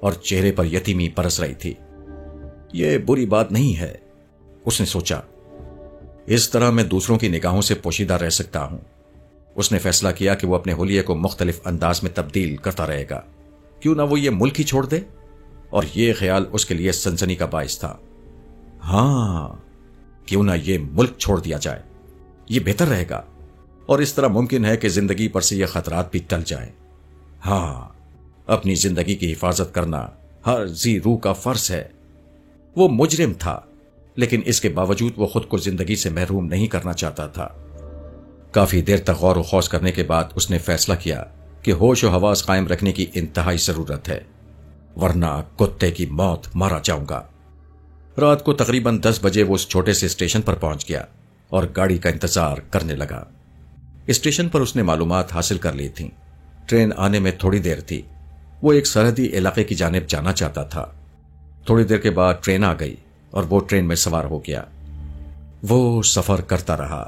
اور چہرے پر یتیمی برس رہی تھی۔ یہ بری بات نہیں ہے، اس نے سوچا۔ اس طرح میں دوسروں کی نگاہوں سے پوشیدہ رہ سکتا ہوں۔ اس نے فیصلہ کیا کہ وہ اپنے حلیے کو مختلف انداز میں تبدیل کرتا رہے گا۔ کیوں نہ وہ یہ ملک ہی چھوڑ دے؟ اور یہ خیال اس کے لیے سنسنی کا باعث تھا۔ ہاں، کیوں نہ یہ ملک چھوڑ دیا جائے؟ یہ بہتر رہے گا، اور اس طرح ممکن ہے کہ زندگی پر سے یہ خطرات بھی ٹل جائیں۔ ہاں، اپنی زندگی کی حفاظت کرنا ہر ذی روح کا فرض ہے۔ وہ مجرم تھا، لیکن اس کے باوجود وہ خود کو زندگی سے محروم نہیں کرنا چاہتا تھا۔ کافی دیر تک غور و خوض کرنے کے بعد اس نے فیصلہ کیا کہ ہوش و حواس قائم رکھنے کی انتہائی ضرورت ہے، ورنہ کتے کی موت مارا جاؤں گا۔ رات کو تقریباً 10 بجے وہ اس چھوٹے سے اسٹیشن پر پہنچ گیا اور گاڑی کا انتظار کرنے لگا۔ اسٹیشن پر اس نے معلومات حاصل کر لی تھیں۔ ٹرین آنے میں تھوڑی دیر تھی۔ وہ ایک سرحدی علاقے کی جانب جانا چاہتا تھا۔ تھوڑی دیر کے بعد ٹرین آ گئی اور وہ ٹرین میں سوار ہو گیا۔ وہ سفر کرتا رہا.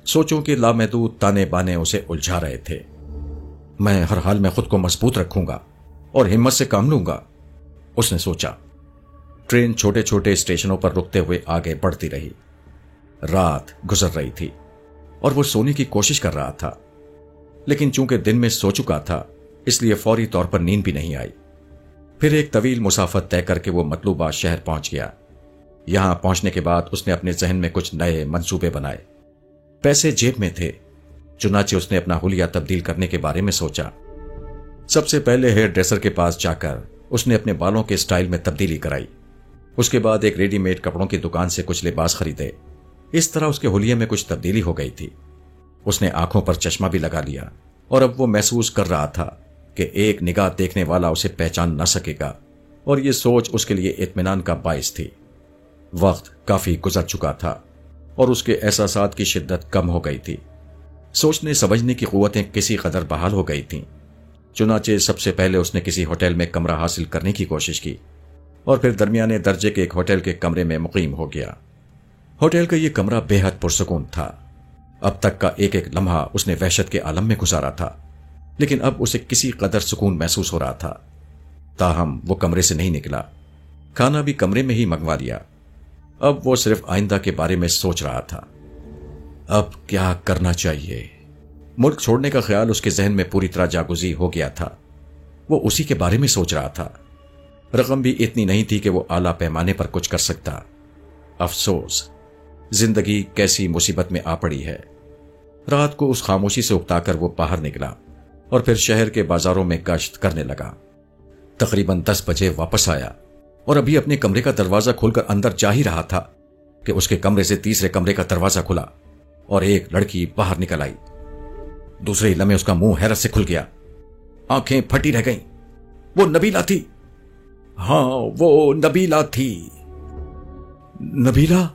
سوچوں کے لامحدود تانے بانے اسے الجھا رہے تھے. میں ہر حال میں خود کو مضبوط رکھوں گا اور ہمت سے کام لوں گا، اس نے سوچا. ٹرین چھوٹے چھوٹے اسٹیشنوں پر رکتے ہوئے آگے بڑھتی رہی. رات گزر رہی تھی اور وہ سونے کی کوشش کر رہا تھا، لیکن چونکہ دن میں سو چکا تھا اس لیے فوری طور پر نیند بھی نہیں آئی. پھر ایک طویل مسافت طے کر کے وہ مطلوبہ شہر پہنچ گیا. یہاں پہنچنے کے بعد اس نے اپنے ذہن میں کچھ نئے منصوبے بنائے. پیسے جیب میں تھے، چنانچہ اس نے اپنا حلیہ تبدیل کرنے کے بارے میں سوچا. سب سے پہلے ہیئر ڈریسر کے پاس جا کر اس نے اپنے بالوں کے سٹائل میں تبدیلی کرائی. اس کے بعد ایک ریڈی میڈ کپڑوں کی دکان سے کچھ لباس خریدے. اس طرح اس کے حلیے میں کچھ تبدیلی ہو گئی تھی. اس نے آنکھوں پر چشمہ بھی لگا لیا اور اب وہ محسوس کر رہا تھا کہ ایک نگاہ دیکھنے والا اسے پہچان نہ سکے گا، اور یہ سوچ اس کے لیے اطمینان کا باعث تھی. وقت کافی گزر چکا تھا اور اس کے احساسات کی شدت کم ہو گئی تھی. سوچنے سمجھنے کی قوتیں کسی قدر بحال ہو گئی تھیں. چنانچہ سب سے پہلے اس نے کسی ہوٹل میں کمرہ حاصل کرنے کی کوشش کی اور پھر درمیانے درجے کے ایک ہوٹل کے کمرے میں مقیم ہو گیا. ہوٹل کا یہ کمرہ بے حد پرسکون تھا. اب تک کا ایک ایک لمحہ اس نے وحشت کے عالم میں گزارا تھا، لیکن اب اسے کسی قدر سکون محسوس ہو رہا تھا. تاہم وہ کمرے سے نہیں نکلا. کھانا بھی کمرے میں ہی منگوا لیا. اب وہ صرف آئندہ کے بارے میں سوچ رہا تھا. اب کیا کرنا چاہیے؟ ملک چھوڑنے کا خیال اس کے ذہن میں پوری طرح جاگزی ہو گیا تھا. وہ اسی کے بارے میں سوچ رہا تھا. رقم بھی اتنی نہیں تھی کہ وہ اعلیٰ پیمانے پر کچھ کر سکتا. افسوس، زندگی کیسی مصیبت میں آ پڑی ہے. رات کو اس خاموشی سے اکتا کر وہ باہر نکلا اور پھر شہر کے بازاروں میں گشت کرنے لگا. تقریباً 10 بجے واپس آیا اور ابھی اپنے کمرے کا دروازہ کھول کر اندر جا ہی رہا تھا کہ اس کے کمرے سے تیسرے کمرے کا دروازہ کھلا اور ایک لڑکی باہر نکل آئی. دوسرے ہی لمحے اس کا منہ حیرت سے کھل گیا. آنکھیں پھٹی رہ گئیں. وہ نبیلہ تھی. ہاں، وہ نبیلہ تھی. نبیلہ؟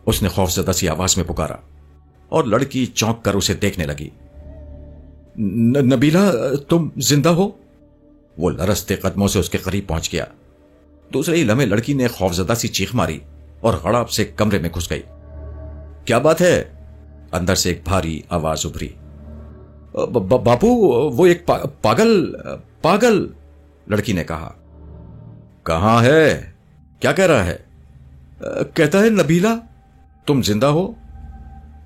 اس نے خوفزدہ سی آواز میں پکارا اور لڑکی چونک کر اسے دیکھنے لگی. نبیلہ، تم زندہ ہو؟ وہ لرزتے قدموں سے اس کے قریب پہنچ گیا. دوسرے ہی لمحے لڑکی نے خوفزدہ سی چیخ ماری اور غڑپ سے کمرے میں گھس گئی. کیا بات ہے؟ اندر سے ایک بھاری آواز ابھری. باپو، وہ ایک پاگل لڑکی نے کہا. کہاں ہے؟ کیا کہہ رہا ہے؟ کہتا ہے نبیلہ تم زندہ ہو.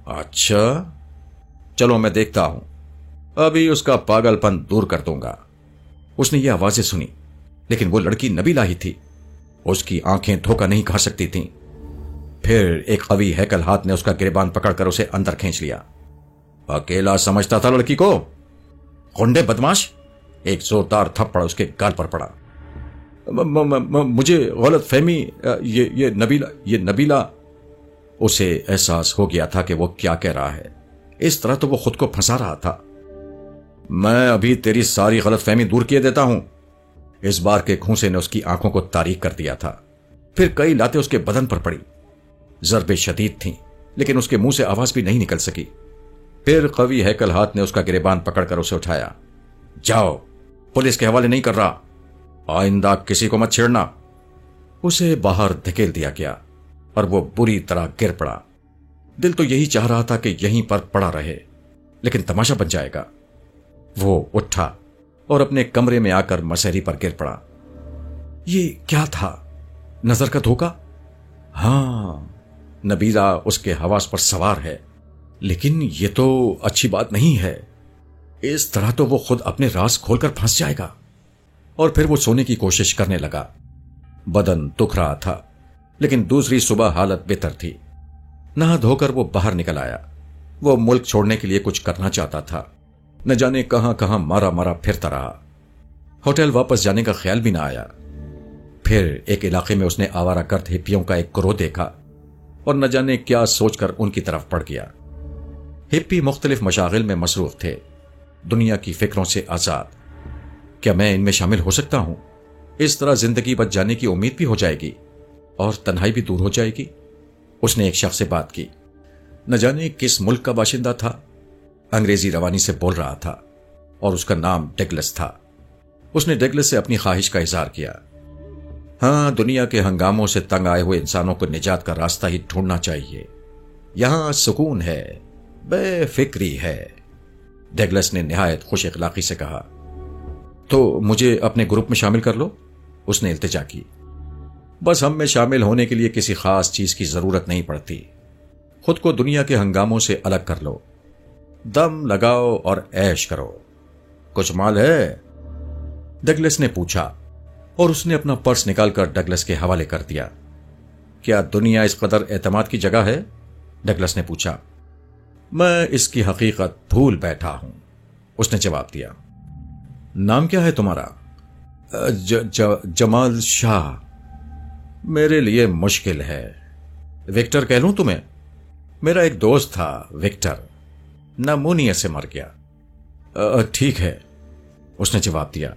اچھا، چلو میں دیکھتا ہوں، ابھی اس کا پاگل پن دور کر دوں گا. اس نے یہ آوازیں سنی، لیکن وہ لڑکی نبیلہ ہی تھی. اس کی آنکھیں دھوکہ نہیں کھا سکتی تھیں. پھر ایک قوی ہیکل ہاتھ نے اس کا گریبان پکڑ کر اسے اندر کھینچ لیا. اکیلا سمجھتا تھا لڑکی کو؟ غنڈے بدماش! ایک زوردار تھپڑ اس کے گال پر پڑا. مجھے غلط فہمی، یہ نبیلہ. اسے احساس ہو گیا تھا کہ وہ کیا کہہ رہا ہے. اس طرح تو وہ خود کو پھنسا رہا تھا. میں ابھی تیری ساری غلط فہمی دور کیے دیتا ہوں. اس بار کے گھونسے نے اس کی آنکھوں کو تاریک کر دیا تھا. پھر کئی لاتیں اس کے بدن پر پڑی. ضربیں شدید تھیں، لیکن اس کے منہ سے آواز بھی نہیں نکل سکی. پھر قوی ہیکل ہاتھ نے اس کا گریبان پکڑ کر اسے اٹھایا. جاؤ، پولیس کے حوالے نہیں کر رہا، آئندہ کسی کو مت چھیڑنا. اسے باہر دھکیل دیا گیا اور وہ بری طرح گر پڑا. دل تو یہی چاہ رہا تھا کہ یہیں پر پڑا رہے، لیکن تماشا بن جائے گا. وہ اٹھا اور اپنے کمرے میں آ کر مسہری پر گر پڑا. یہ کیا تھا؟ نظر کا دھوکہ؟ ہاں، نبیلہ اس کے حواس پر سوار ہے، لیکن یہ تو اچھی بات نہیں ہے. اس طرح تو وہ خود اپنے راز کھول کر پھنس جائے گا. اور پھر وہ سونے کی کوشش کرنے لگا. بدن دکھ رہا تھا، لیکن دوسری صبح حالت بہتر تھی. نہا دھو کر وہ باہر نکل آیا. وہ ملک چھوڑنے کے لیے کچھ کرنا چاہتا تھا. نہ جانے کہاں کہاں مارا مارا پھرتا رہا. ہوٹل واپس جانے کا خیال بھی نہ آیا. پھر ایک علاقے میں اس نے آوارہ گرد ہپیوں کا ایک گروہ دیکھا اور نہ جانے کیا سوچ کر ان کی طرف پڑ گیا. ہپی مختلف مشاغل میں مصروف تھے، دنیا کی فکروں سے آزاد. کیا میں ان میں شامل ہو سکتا ہوں؟ اس طرح زندگی بچ جانے کی امید بھی ہو جائے گی اور تنہائی بھی دور ہو جائے گی. اس نے ایک شخص سے بات کی. نہ جانے کس ملک کا باشندہ تھا. انگریزی روانی سے بول رہا تھا اور اس کا نام ڈگلس تھا. اس نے ڈگلس سے اپنی خواہش کا اظہار کیا. ہاں، دنیا کے ہنگاموں سے تنگ آئے ہوئے انسانوں کو نجات کا راستہ ہی ڈھونڈنا چاہیے. یہاں سکون ہے، بے فکری ہے، ڈگلس نے نہایت خوش اخلاقی سے کہا۔ تو مجھے اپنے گروپ میں شامل کر لو، اس نے التجا کی۔ بس ہم میں شامل ہونے کے لیے کسی خاص چیز کی ضرورت نہیں پڑتی، خود کو دنیا کے ہنگاموں سے الگ کر لو، دم لگاؤ اور عیش کرو۔ کچھ مال ہے؟ ڈگلس نے پوچھا، اور اس نے اپنا پرس نکال کر ڈگلس کے حوالے کر دیا۔ کیا دنیا اس قدر اعتماد کی جگہ ہے؟ ڈگلس نے پوچھا۔ میں اس کی حقیقت بھول بیٹھا ہوں، اس نے جواب دیا۔ نام کیا ہے تمہارا؟ جمال شاہ۔ میرے لیے مشکل ہے، وکٹر کہہ لوں تمہیں؟ میرا ایک دوست تھا وکٹر، نمونیا سے مر گیا۔ ٹھیک ہے، اس نے جواب دیا،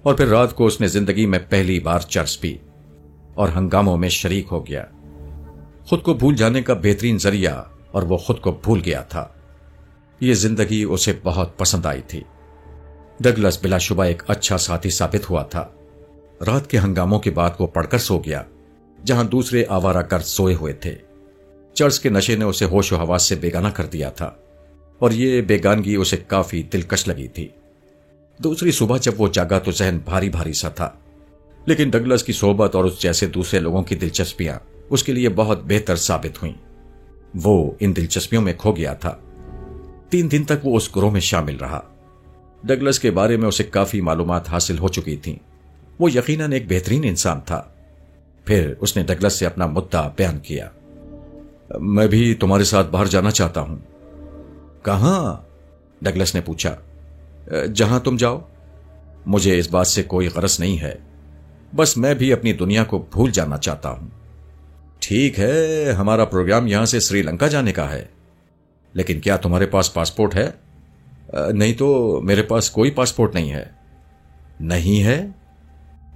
اور پھر رات کو اس نے زندگی میں پہلی بار چرس پی اور ہنگاموں میں شریک ہو گیا۔ خود کو بھول جانے کا بہترین ذریعہ، اور وہ خود کو بھول گیا تھا۔ یہ زندگی اسے بہت پسند آئی تھی۔ ڈگلس بلا شبہ ایک اچھا ساتھی ثابت ہوا تھا۔ رات کے ہنگاموں کے بعد وہ پڑھ کر سو گیا جہاں دوسرے آوارہ گرد سوئے ہوئے تھے۔ چرس کے نشے نے اسے ہوش و حواس سے بیگانہ کر دیا تھا، اور یہ بیگانگی اسے کافی دلکش لگی تھی۔ دوسری صبح جب وہ جاگا تو ذہن بھاری بھاری سا تھا، لیکن ڈگلس کی صحبت اور اس جیسے دوسرے لوگوں کی دلچسپیاں اس کے لیے بہت بہتر ثابت ہوئیں۔ وہ ان دلچسپیوں میں کھو گیا تھا۔ 3 دن تک وہ اس گروہ میں شامل رہا۔ ڈگلس کے بارے میں اسے کافی معلومات حاصل ہو چکی تھیں۔ وہ یقیناً ایک بہترین انسان تھا۔ پھر اس نے ڈگلس سے اپنا مدعا بیان کیا۔ میں بھی تمہارے ساتھ باہر جانا چاہتا ہوں۔ کہاں؟ ڈگلس نے پوچھا۔ جہاں تم جاؤ، مجھے اس بات سے کوئی غرض نہیں ہے، بس میں بھی اپنی دنیا کو بھول جانا چاہتا ہوں۔ ٹھیک ہے، ہمارا پروگرام یہاں سے سری لنکا جانے کا ہے، لیکن کیا تمہارے پاس پاسپورٹ ہے؟ نہیں تو میرے پاس کوئی پاسپورٹ نہیں ہے۔ نہیں ہے؟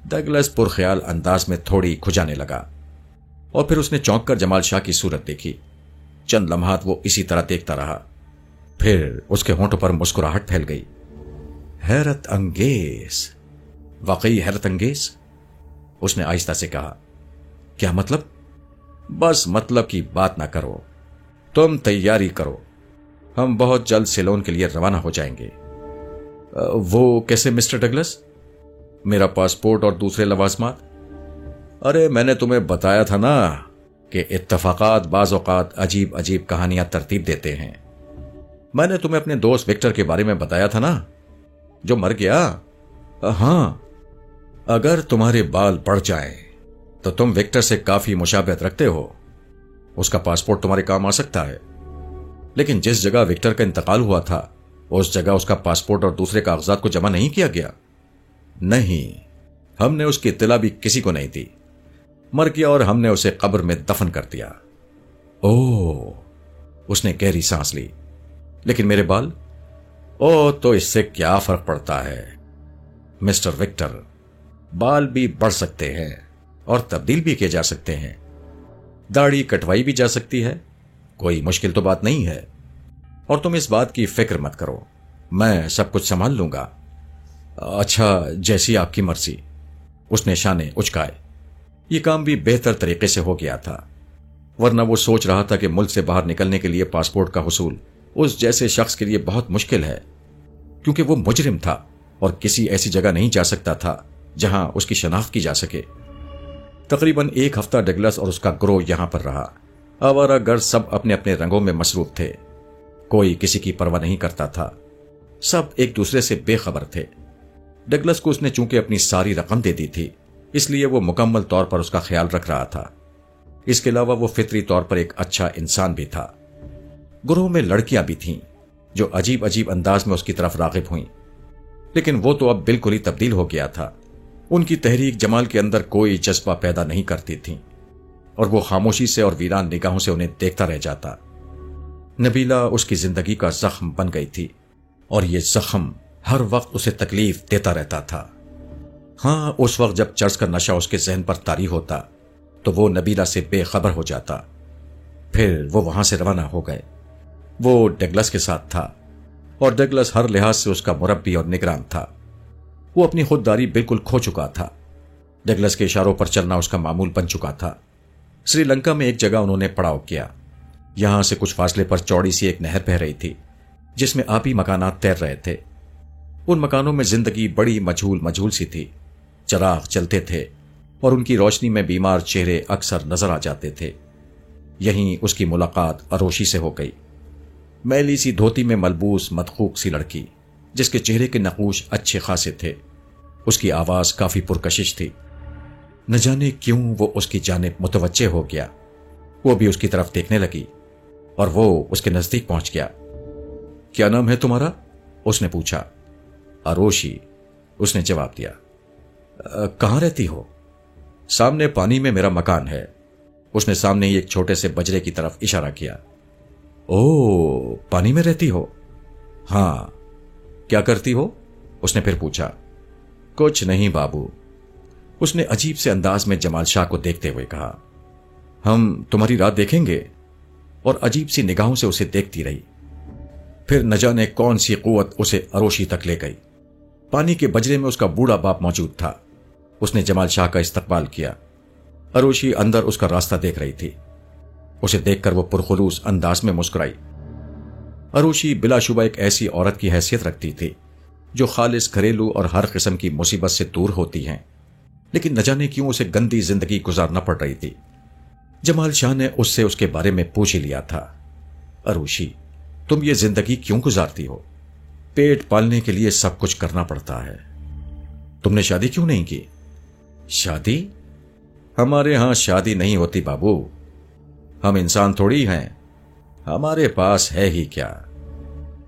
ڈگلس پرخیال انداز میں تھوڑی کھجانے لگا، اور پھر اس نے چونک کر جمال شاہ کی صورت دیکھی۔ چند لمحات وہ اسی طرح دیکھتا رہا، پھر اس کے ہونٹوں پر مسکراہٹ پھیل گئی۔ حیرت انگیز، واقعی حیرت انگیز، اس نے آہستہ سے کہا۔ کیا مطلب؟ بس مطلب کی بات نہ کرو، تم تیاری کرو، ہم بہت جلد سیلون کے لیے روانہ ہو جائیں گے۔ وہ کیسے مسٹر ڈگلس؟ میرا پاسپورٹ اور دوسرے لوازمات؟ ارے میں نے تمہیں بتایا تھا نا کہ اتفاقات بعض اوقات عجیب عجیب کہانیاں ترتیب دیتے ہیں۔ میں نے تمہیں اپنے دوست وکٹر کے بارے میں بتایا تھا نا، جو مر گیا۔ ہاں، اگر تمہارے بال بڑھ جائیں تو تم وکٹر سے کافی مشابہت رکھتے ہو، اس کا پاسپورٹ تمہارے کام آ سکتا ہے۔ لیکن جس جگہ وکٹر کا انتقال ہوا تھا اس جگہ اس کا پاسپورٹ اور دوسرے کاغذات کو جمع نہیں کیا گیا۔ نہیں، ہم نے اس کی اطلاع بھی کسی کو نہیں دی۔ مر گیا اور ہم نے اسے قبر میں دفن کر دیا۔ اوہ، اس نے گہری سانس لی۔ لیکن میرے بال؟ او، تو اس سے کیا فرق پڑتا ہے مسٹر وکٹر، بال بھی بڑھ سکتے ہیں اور تبدیل بھی کیے جا سکتے ہیں، داڑھی کٹوائی بھی جا سکتی ہے، کوئی مشکل تو بات نہیں ہے، اور تم اس بات کی فکر مت کرو، میں سب کچھ سنبھال لوں گا۔ اچھا، جیسی آپ کی مرضی، اس نے شانے اچکائے۔ یہ کام بھی بہتر طریقے سے ہو گیا تھا، ورنہ وہ سوچ رہا تھا کہ ملک سے باہر نکلنے کے لیے پاسپورٹ کا حصول اس جیسے شخص کے لیے بہت مشکل ہے، کیونکہ وہ مجرم تھا اور کسی ایسی جگہ نہیں جا سکتا تھا جہاں اس کی شناخت کی جا سکے۔ تقریباً 1 ہفتہ ڈگلس اور اس کا گروہ یہاں پر رہا۔ آوارہ گرد سب اپنے اپنے رنگوں میں مصروف تھے، کوئی کسی کی پرواہ نہیں کرتا تھا، سب ایک دوسرے سے بے خبر تھے۔ ڈگلس کو اس نے چونکہ اپنی ساری رقم دے دی تھی، اس لیے وہ مکمل طور پر اس کا خیال رکھ رہا تھا۔ اس کے علاوہ وہ فطری طور پر ایک اچھا انسان بھی تھا۔ گروہ میں لڑکیاں بھی تھیں جو عجیب عجیب انداز میں اس کی طرف راغب ہوئیں، لیکن وہ تو اب بالکل ہی تبدیل ہو گیا تھا۔ ان کی تحریک جمال کے اندر کوئی جذبہ پیدا نہیں کرتی تھی، اور وہ خاموشی سے اور ویران نگاہوں سے انہیں دیکھتا رہ جاتا۔ نبیلہ اس کی زندگی کا زخم بن گئی تھی، اور یہ زخم ہر وقت اسے تکلیف دیتا رہتا تھا۔ ہاں، اس وقت جب چرس کا نشہ اس کے ذہن پر طاری ہوتا تو وہ نبیلہ سے بے خبر ہو جاتا۔ پھر وہ وہاں سے روانہ ہو گئے۔ وہ ڈگلس کے ساتھ تھا، اور ڈگلس ہر لحاظ سے اس کا مربی اور نگران تھا۔ وہ اپنی خودداری بالکل کھو چکا تھا۔ ڈگلس کے اشاروں پر چلنا اس کا معمول بن چکا تھا۔ سری لنکا میں ایک جگہ انہوں نے پڑاؤ کیا۔ یہاں سے کچھ فاصلے پر چوڑی سی ایک نہر بہ رہی تھی جس میں آبی مکانات تیر رہے تھے۔ ان مکانوں میں زندگی بڑی مجہول مجہول سی تھی۔ چراغ چلتے تھے اور ان کی روشنی میں بیمار چہرے اکثر نظر آ جاتے تھے۔ یہیں اس کی ملاقات اروشی سے ہو گئی۔ میلی سی دھوتی میں ملبوس مدخوک سی لڑکی جس کے چہرے کے نقوش اچھے خاصے تھے۔ اس کی آواز کافی پرکشش تھی۔ نہ جانے کیوں وہ اس کی جانب متوجہ ہو گیا۔ وہ بھی اس کی طرف دیکھنے لگی اور وہ اس کے نزدیک پہنچ گیا۔ کیا نام ہے تمہارا؟ اس نے پوچھا۔ اروشی، اس نے جواب دیا۔ کہاں رہتی ہو؟ سامنے پانی میں میرا مکان ہے۔ اس نے سامنے ہی ایک چھوٹے سے بجرے کی طرف اشارہ کیا۔ او، پانی میں رہتی ہو؟ ہاں۔ کیا کرتی ہو؟ اس نے پھر پوچھا۔ کچھ نہیں بابو، اس نے عجیب سے انداز میں جمال شاہ کو دیکھتے ہوئے کہا۔ ہم تمہاری رات دیکھیں گے؟ اور عجیب سی نگاہوں سے اسے دیکھتی رہی۔ پھر نہ جانے کون سی قوت اسے اروشی تک لے گئی۔ پانی کے بجرے میں اس کا بوڑھا باپ موجود تھا۔ اس نے جمال شاہ کا استقبال کیا۔ اروشی اندر اس کا راستہ دیکھ رہی تھی۔ اسے دیکھ کر وہ پرخلوص انداز میں مسکرائی۔ اروشی بلا شبہ ایک ایسی عورت کی حیثیت رکھتی تھی جو خالص گھریلو اور ہر قسم کی مصیبت سے دور ہوتی ہیں، لیکن نہ جانے کیوں اسے گندی زندگی گزارنا پڑ رہی تھی۔ جمال شاہ نے اس سے اس کے بارے میں پوچھ لیا تھا۔ اروشی، تم یہ زندگی کیوں گزارتی ہو؟ پیٹ پالنے کے لیے سب کچھ کرنا پڑتا ہے۔ تم نے شادی کیوں نہیں کی؟ شادی؟ ہمارے ہاں شادی نہیں ہوتی بابو۔ ہم انسان تھوڑی ہیں، ہمارے پاس ہے ہی کیا،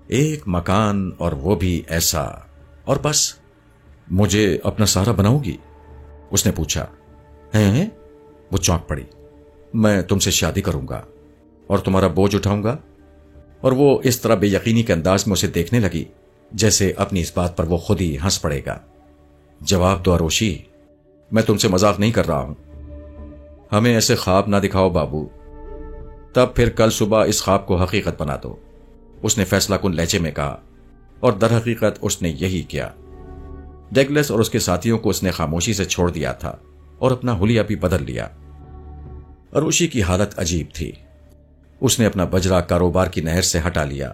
ایک مکان اور وہ بھی ایسا، اور بس۔ مجھے اپنا سہارا بناؤ گی؟ اس نے پوچھا۔ ہیں؟ وہ چونک پڑی۔ میں تم سے شادی کروں گا اور تمہارا بوجھ اٹھاؤں گا؟ اور وہ اس طرح بے یقینی کے انداز میں اسے دیکھنے لگی جیسے اپنی اس بات پر وہ خود ہی ہنس پڑے گا۔ جواب دو اروشی، میں تم سے مذاق نہیں کر رہا ہوں۔ ہمیں ایسے خواب نہ دکھاؤ بابو، تب پھر کل صبح اس خواب کو حقیقت بنا دو، اس نے فیصلہ کن لہجے میں کہا، اور در حقیقت اس نے یہی کیا۔ ڈگلس اور اس کے ساتھیوں کو اس نے خاموشی سے چھوڑ دیا تھا اور اپنا حلیہ بھی بدل لیا۔ اروشی کی حالت عجیب تھی۔ اس نے اپنا بجرا کاروبار کی نہر سے ہٹا لیا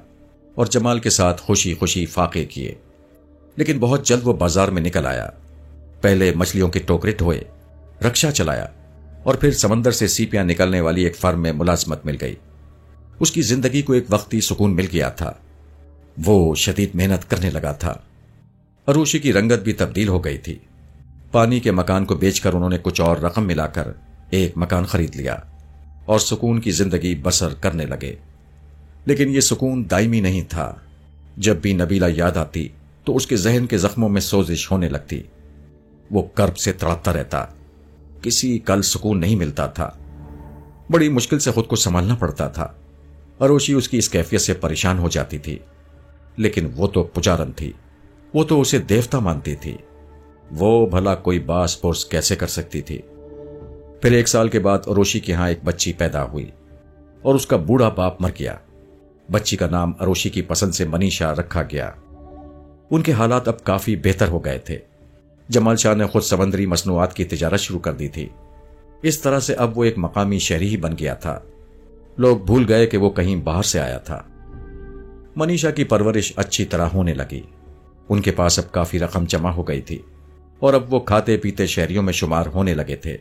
اور جمال کے ساتھ خوشی خوشی فاقے کیے، لیکن بہت جلد وہ بازار میں نکل آیا۔ پہلے مچھلیوں کے ٹوکرے ڈھوئے، رکشا چلایا، اور پھر سمندر سے سیپیاں نکلنے والی ایک فرم میں ملازمت مل گئی۔ اس کی زندگی کو ایک وقتی سکون مل گیا تھا۔ وہ شدید محنت کرنے لگا تھا۔ اروشی کی رنگت بھی تبدیل ہو گئی تھی۔ پانی کے مکان کو بیچ کر انہوں نے کچھ اور رقم ملا کر ایک مکان خرید لیا اور سکون کی زندگی بسر کرنے لگے۔ لیکن یہ سکون دائمی نہیں تھا۔ جب بھی نبیلہ یاد آتی تو اس کے ذہن کے زخموں میں سوزش ہونے لگتی۔ وہ کرب سے تڑپتا رہتا۔ کسی کل سکون نہیں ملتا تھا۔ بڑی مشکل سے خود کو سنبھالنا پڑتا تھا۔ اروشی اس کی اس کیفیت سے پریشان ہو جاتی تھی، لیکن وہ تو پجارن تھی، وہ تو اسے دیوتا مانتی تھی۔ وہ بھلا کوئی باس پرس کیسے کر سکتی تھی؟ پھر 1 سال کے بعد اروشی کے ہاں ایک بچی پیدا ہوئی اور اس کا بوڑھا باپ مر گیا۔ بچی کا نام اروشی کی پسند سے منیشا رکھا گیا۔ ان کے حالات اب کافی بہتر ہو گئے تھے۔ جمال شاہ نے خود سمندری مصنوعات کی تجارت شروع کر دی تھی۔ اس طرح سے اب وہ ایک مقامی شہری ہی بن گیا تھا۔ لوگ بھول گئے کہ وہ کہیں باہر سے آیا تھا۔ منیشا کی پرورش اچھی طرح ہونے لگی۔ ان کے پاس اب کافی رقم جمع ہو گئی تھی اور اب وہ کھاتے پیتے شہریوں میں شمار ہونے لگے تھے۔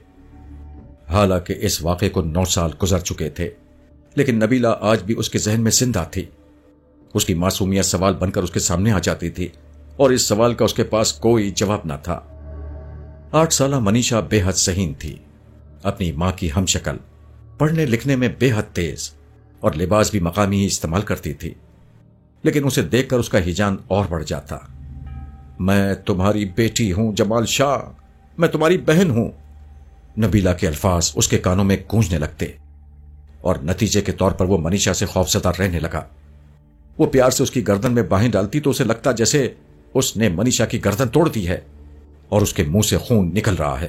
حالانکہ اس واقعے کو 9 سال گزر چکے تھے، لیکن نبیلہ آج بھی اس کے ذہن میں زندہ تھی۔ اس کی معصومیت سوال بن کر اس کے سامنے آ جاتی تھی اور اس سوال کا اس کے پاس کوئی جواب نہ تھا۔ 8 سالہ منیشا بے حد ذہین تھی، اپنی ماں کی ہم شکل، پڑھنے لکھنے میں بے حد تیز، اور لباس بھی مقامی ہی استعمال کرتی تھی۔ لیکن اسے دیکھ کر اس کا ہیجان اور بڑھ جاتا۔ میں تمہاری بیٹی ہوں جمال شاہ، میں تمہاری بہن ہوں۔ نبیلہ کے الفاظ اس کے کانوں میں گونجنے لگتے اور نتیجے کے طور پر وہ منیشا سے خوفزدہ رہنے لگا۔ وہ پیار سے اس کی گردن میں باہیں ڈالتی تو اسے لگتا جیسے اس نے منیشا کی گردن توڑ دی ہے اور اس کے منہ سے خون نکل رہا ہے۔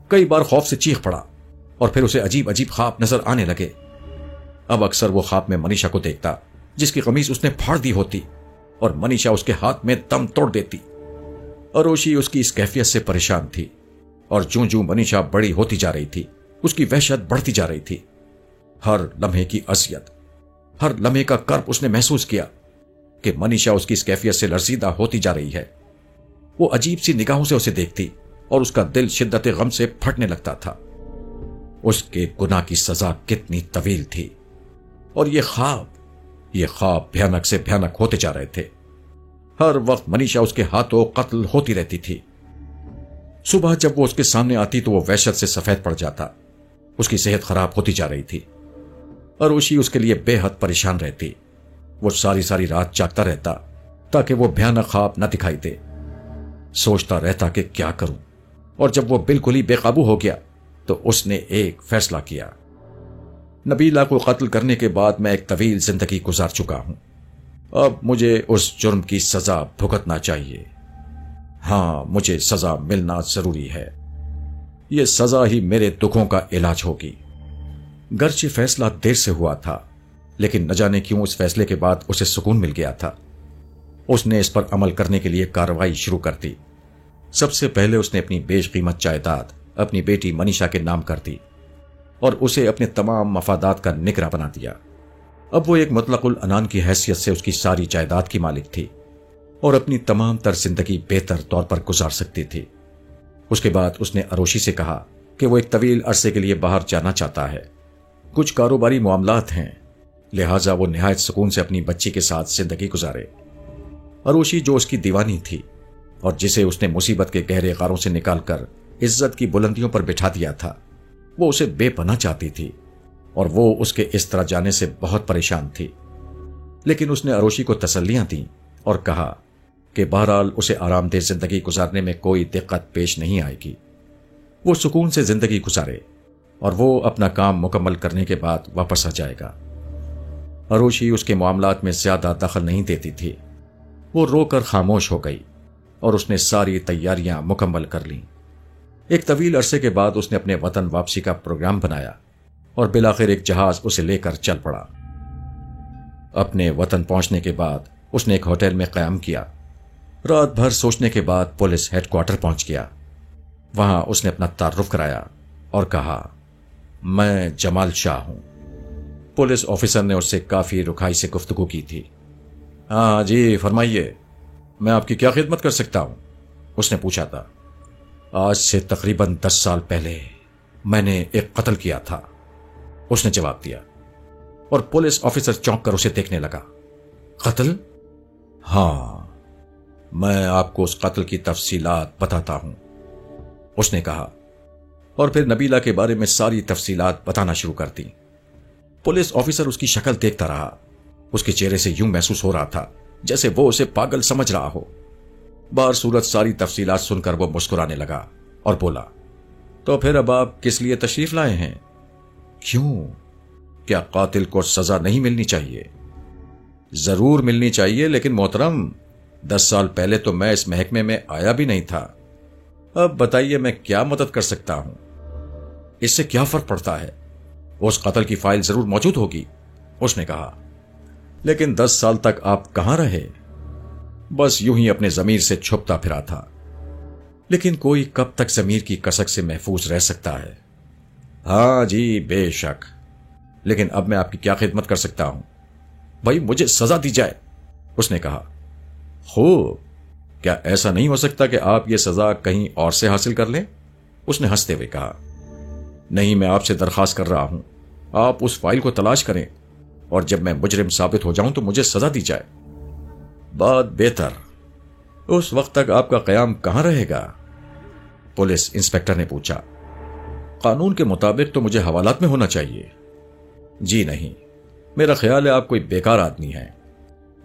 کئی بار خوف سے چیخ پڑا اور پھر اسے عجیب عجیب خواب نظر آنے لگے۔ اب اکثر وہ خواب میں منیشا کو دیکھتا جس کی قمیض اس نے پھاڑ دی ہوتی اور منیشا اس کے ہاتھ میں دم توڑ دیتی۔ اروشی اس کی اس کیفیت سے پریشان تھی، اور جوں جوں منیشا بڑی ہوتی جا رہی تھی اس کی وحشت بڑھتی جا رہی تھی۔ ہر لمحے کی اذیت، ہر لمحے کا کرب اس نے محسوس کیا کہ منیشا اس کی اس کیفیت سے لرزیدہ ہوتی جا رہی ہے۔ وہ عجیب سی نگاہوں سے اسے دیکھتی اور اس کا دل شدت غم سے پھٹنے لگتا تھا۔ اس کے گناہ کی سزا کتنی طویل تھی، اور یہ خواب بھیانک سے بھیانک ہوتے جا رہے تھے۔ ہر وقت منیشا اس کے ہاتھوں قتل ہوتی رہتی تھی۔ صبح جب وہ اس کے سامنے آتی تو وہ وحشت سے سفید پڑ جاتا۔ اس کی صحت خراب ہوتی جا رہی تھی۔ اروشی اس کے لیے بے حد پریشان رہتی۔ وہ ساری رات جاگتا رہتا تاکہ وہ بھیانک خواب نہ دکھائی دے۔ سوچتا رہتا کہ کیا کروں، اور جب وہ بالکل ہی بے قابو ہو گیا تو اس نے ایک فیصلہ کیا۔ نبیلہ کو قتل کرنے کے بعد میں ایک طویل زندگی گزار چکا ہوں۔ اب مجھے اس جرم کی سزا بھگتنا چاہیے۔ ہاں، مجھے سزا ملنا ضروری ہے۔ یہ سزا ہی میرے دکھوں کا علاج ہوگی۔ گرچہ فیصلہ دیر سے ہوا تھا، لیکن نہ جانے کیوں اس فیصلے کے بعد اسے سکون مل گیا تھا۔ اس نے اس پر عمل کرنے کے لیے کارروائی شروع کر دی۔ سب سے پہلے اس نے اپنی بیش قیمت جائیداد اپنی بیٹی منیشا کے نام کر دی اور اسے اپنے تمام مفادات کا نگراں بنا دیا۔ اب وہ ایک مطلق العنان کی حیثیت سے اس کی ساری جائیداد کی مالک تھی اور اپنی تمام تر زندگی بہتر طور پر گزار سکتی تھی۔ اس کے بعد اس نے اروشی سے کہا کہ وہ ایک طویل عرصے کے لیے باہر جانا چاہتا ہے۔ کچھ کاروباری معاملات ہیں، لہٰذا وہ نہایت سکون سے اپنی بچی کے ساتھ زندگی گزارے۔ اروشی جو اس کی دیوانی تھی اور جسے اس نے مصیبت کے گہرے غاروں سے نکال کر عزت کی بلندیوں پر بٹھا دیا تھا، وہ اسے بے پناہ چاہتی تھی اور وہ اس کے اس طرح جانے سے بہت پریشان تھی۔ لیکن اس نے اروشی کو تسلیاں دیں اور کہا کہ بہرحال اسے آرام دہ زندگی گزارنے میں کوئی دقت پیش نہیں آئے گی۔ وہ سکون سے زندگی گزارے اور وہ اپنا کام مکمل کرنے کے بعد واپس آ جائے گا۔ اروشی اس کے معاملات میں زیادہ دخل نہیں دیتی تھی۔ وہ رو کر خاموش ہو گئی اور اس نے ساری تیاریاں مکمل کر لیں۔ ایک طویل عرصے کے بعد اس نے اپنے وطن واپسی کا پروگرام بنایا اور بالآخر ایک جہاز اسے لے کر چل پڑا۔ اپنے وطن پہنچنے کے بعد اس نے ایک ہوٹل میں قیام کیا۔ رات بھر سوچنے کے بعد پولیس ہیڈ کوارٹر پہنچ گیا۔ وہاں اس نے اپنا تعارف کرایا اور کہا، میں جمال شاہ ہوں۔ پولیس آفیسر نے اس سے کافی رکھائی سے گفتگو کی تھی۔ ہاں جی، فرمائیے، میں آپ کی کیا خدمت کر سکتا ہوں؟ اس نے پوچھا تھا۔ آج سے تقریباً 10 سال پہلے میں نے ایک قتل کیا تھا، اس نے جواب دیا، اور پولیس آفیسر چونک کر اسے دیکھنے لگا۔ قتل؟ ہاں، میں آپ کو اس قتل کی تفصیلات بتاتا ہوں، اس نے کہا، اور پھر نبیلہ کے بارے میں ساری تفصیلات بتانا شروع کر دی۔ پولیس آفیسر اس کی شکل دیکھتا رہا۔ اس کے چہرے سے یوں محسوس ہو رہا تھا جیسے وہ اسے پاگل سمجھ رہا ہو۔ بہر صورت ساری تفصیلات سن کر وہ مسکرانے لگا اور بولا، تو پھر اب آپ کس لیے تشریف لائے ہیں؟ کیوں؟ کیا قاتل کو سزا نہیں ملنی چاہیے؟ ضرور ملنی چاہیے، لیکن محترم، 10 سال پہلے تو میں اس محکمے میں آیا بھی نہیں تھا۔ اب بتائیے میں کیا مدد کر سکتا ہوں؟ اس سے کیا فرق پڑتا ہے؟ اس قتل کی فائل ضرور موجود ہوگی، اس نے کہا، لیکن 10 سال تک آپ کہاں رہے؟ بس یوں ہی اپنے ضمیر سے چھپتا پھرا تھا۔ لیکن کوئی کب تک ضمیر کی کسک سے محفوظ رہ سکتا ہے؟ ہاں جی، بے شک، لیکن اب میں آپ کی کیا خدمت کر سکتا ہوں؟ بھائی مجھے سزا دی جائے، اس نے کہا۔ خوب، کیا ایسا نہیں ہو سکتا کہ آپ یہ سزا کہیں اور سے حاصل کر لیں؟ اس نے ہنستے ہوئے کہا۔ نہیں، میں آپ سے درخواست کر رہا ہوں، آپ اس فائل کو تلاش کریں اور جب میں مجرم ثابت ہو جاؤں تو مجھے سزا دی جائے۔ بات بہتر، اس وقت تک آپ کا قیام کہاں رہے گا؟ پولیس انسپکٹر نے پوچھا۔ قانون کے مطابق تو مجھے حوالات میں ہونا چاہیے۔ جی نہیں، میرا خیال ہے آپ کوئی بیکار آدمی ہیں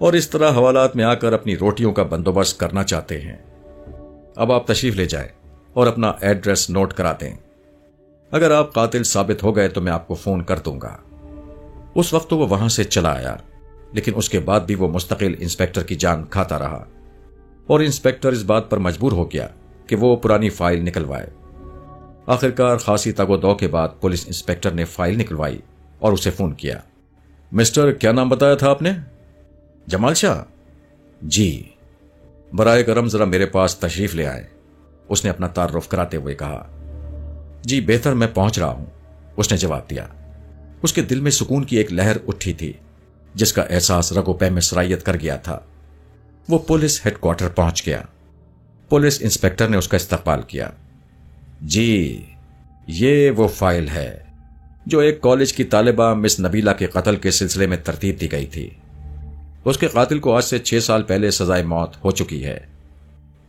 اور اس طرح حوالات میں آ کر اپنی روٹیوں کا بندوبست کرنا چاہتے ہیں۔ اب آپ تشریف لے جائیں اور اپنا ایڈریس نوٹ کرا دیں۔ اگر آپ قاتل ثابت ہو گئے تو میں آپ کو فون کر دوں گا۔ اس وقت تو وہ وہاں سے چلا آیا، لیکن اس کے بعد بھی وہ مستقل انسپکٹر کی جان کھاتا رہا، اور انسپکٹر اس بات پر مجبور ہو گیا کہ وہ پرانی فائل نکلوائے۔ آخرکار خاصی تگ و دو کے بعد پولیس انسپکٹر نے فائل نکلوائی اور اسے فون کیا۔ مسٹر، کیا نام بتایا تھا آپ نے؟ جمال شاہ؟ جی۔ برائے کرم ذرا میرے پاس تشریف لے آئے، اس نے اپنا تعارف کراتے ہوئے کہا۔ جی بہتر، میں پہنچ رہا ہوں، اس نے جواب دیا۔ اس کے دل میں سکون کی ایک لہر اٹھی تھی جس کا احساس رگو پہ میں سرائیت کر گیا تھا۔ وہ پولیس ہیڈ کوارٹر پہنچ گیا۔ پولیس انسپکٹر نے اس کا استقبال کیا۔ جی، یہ وہ فائل ہے جو ایک کالج کی طالبہ مس نبیلہ کے قتل کے سلسلے میں ترتیب دی گئی تھی۔ اس کے قاتل کو آج سے 6 سال پہلے سزائے موت ہو چکی ہے۔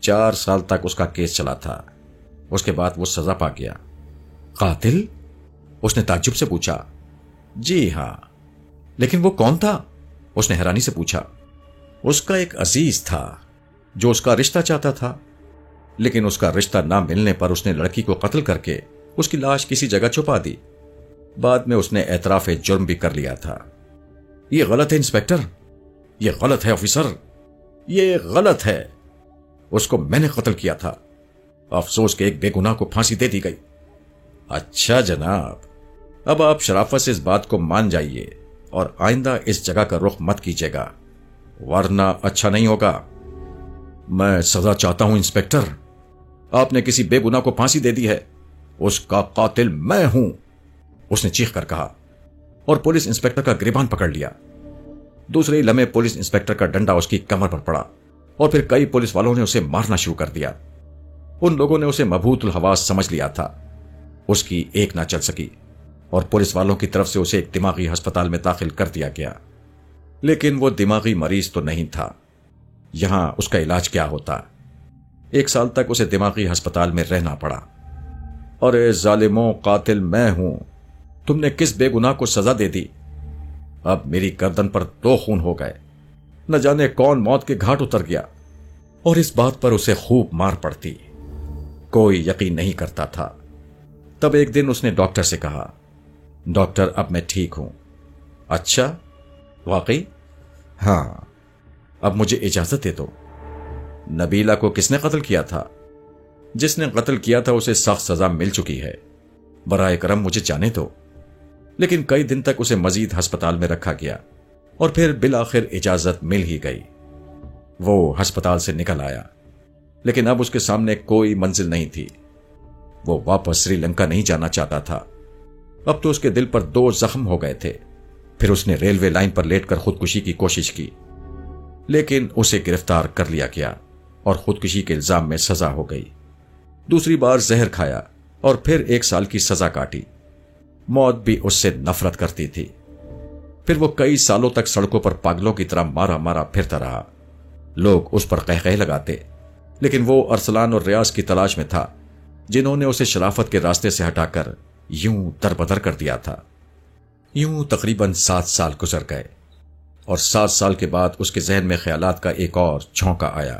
4 سال تک اس کا کیس چلا تھا، اس کے بعد وہ سزا پا گیا۔ قاتل؟ اس نے تعجب سے پوچھا۔ جی ہاں، لیکن وہ کون تھا؟ اس نے حیرانی سے پوچھا۔ اس کا ایک عزیز تھا جو اس کا رشتہ چاہتا تھا، لیکن اس کا رشتہ نہ ملنے پر اس نے لڑکی کو قتل کر کے اس کی لاش کسی جگہ چھپا دی۔ بعد میں اس نے اعتراف جرم بھی کر لیا تھا۔ یہ غلط ہے انسپکٹر، یہ غلط ہے آفیسر، یہ غلط ہے۔ اس کو میں نے قتل کیا تھا۔ افسوس کہ ایک بے گناہ کو پھانسی دے دی گئی۔ اچھا جناب، اب آپ شرافت سے اس بات کو مان جائیے اور آئندہ اس جگہ کا رخ مت کیجیے گا، ورنہ اچھا نہیں ہوگا۔ میں سزا چاہتا ہوں انسپکٹر، آپ نے کسی بے گناہ کو پھانسی دے دی ہے، اس کا قاتل میں ہوں، اس نے چیخ کر کہا اور پولیس انسپکٹر کا گریبان پکڑ لیا۔ دوسرے ہی لمحے پولیس انسپکٹر کا ڈنڈا اس کی کمر پر پڑا اور پھر کئی پولیس والوں نے اسے مارنا شروع کر دیا۔ ان لوگوں نے اسے مبہوت الحواس سمجھ لیا تھا۔ اس کی ایک نہ چل سکی اور پولیس والوں کی طرف سے اسے ایک دماغی ہسپتال میں داخل کر دیا گیا، لیکن وہ دماغی مریض تو نہیں تھا۔ یہاں اس کا علاج کیا ہوتا؟ 1 سال تک اسے دماغی ہسپتال میں رہنا پڑا۔ اور اے ظالموں، قاتل میں ہوں، تم نے کس بے گناہ کو سزا دے دی؟ اب میری گردن پر 2 خون ہو گئے، نہ جانے کون موت کے گھاٹ اتر گیا، اور اس بات پر اسے خوب مار پڑتی۔ کوئی یقین نہیں کرتا تھا۔ تب ایک دن اس نے ڈاکٹر سے کہا، ڈاکٹر اب میں ٹھیک ہوں۔ اچھا، واقعی؟ ہاں، اب مجھے اجازت دے دو۔ نبیلہ کو کس نے قتل کیا تھا؟ جس نے قتل کیا تھا اسے سخت سزا مل چکی ہے، برائے کرم مجھے جانے دو۔ لیکن کئی دن تک اسے مزید ہسپتال میں رکھا گیا اور پھر بالآخر اجازت مل ہی گئی۔ وہ ہسپتال سے نکل آیا، لیکن اب اس کے سامنے کوئی منزل نہیں تھی۔ وہ واپس سری لنکا نہیں جانا چاہتا تھا۔ اب تو اس کے دل پر 2 زخم ہو گئے تھے۔ پھر اس نے ریلوے لائن پر لیٹ کر خودکشی کی کوشش کی، لیکن اسے گرفتار کر لیا گیا اور خودکشی کے الزام میں سزا ہو گئی۔ دوسری بار زہر کھایا اور پھر 1 سال کی سزا کاٹی۔ موت بھی اس سے نفرت کرتی تھی۔ پھر وہ کئی سالوں تک سڑکوں پر پاگلوں کی طرح مارا مارا پھرتا رہا۔ لوگ اس پر قہقہے لگاتے، لیکن وہ ارسلان اور ریاض کی تلاش میں تھا جنہوں نے اسے شرافت کے راستے سے ہٹا کر یوں دربدر کر دیا تھا۔ یوں تقریباً 7 سال گزر گئے اور 7 سال کے بعد اس کے ذہن میں خیالات کا ایک اور جھونکا آیا۔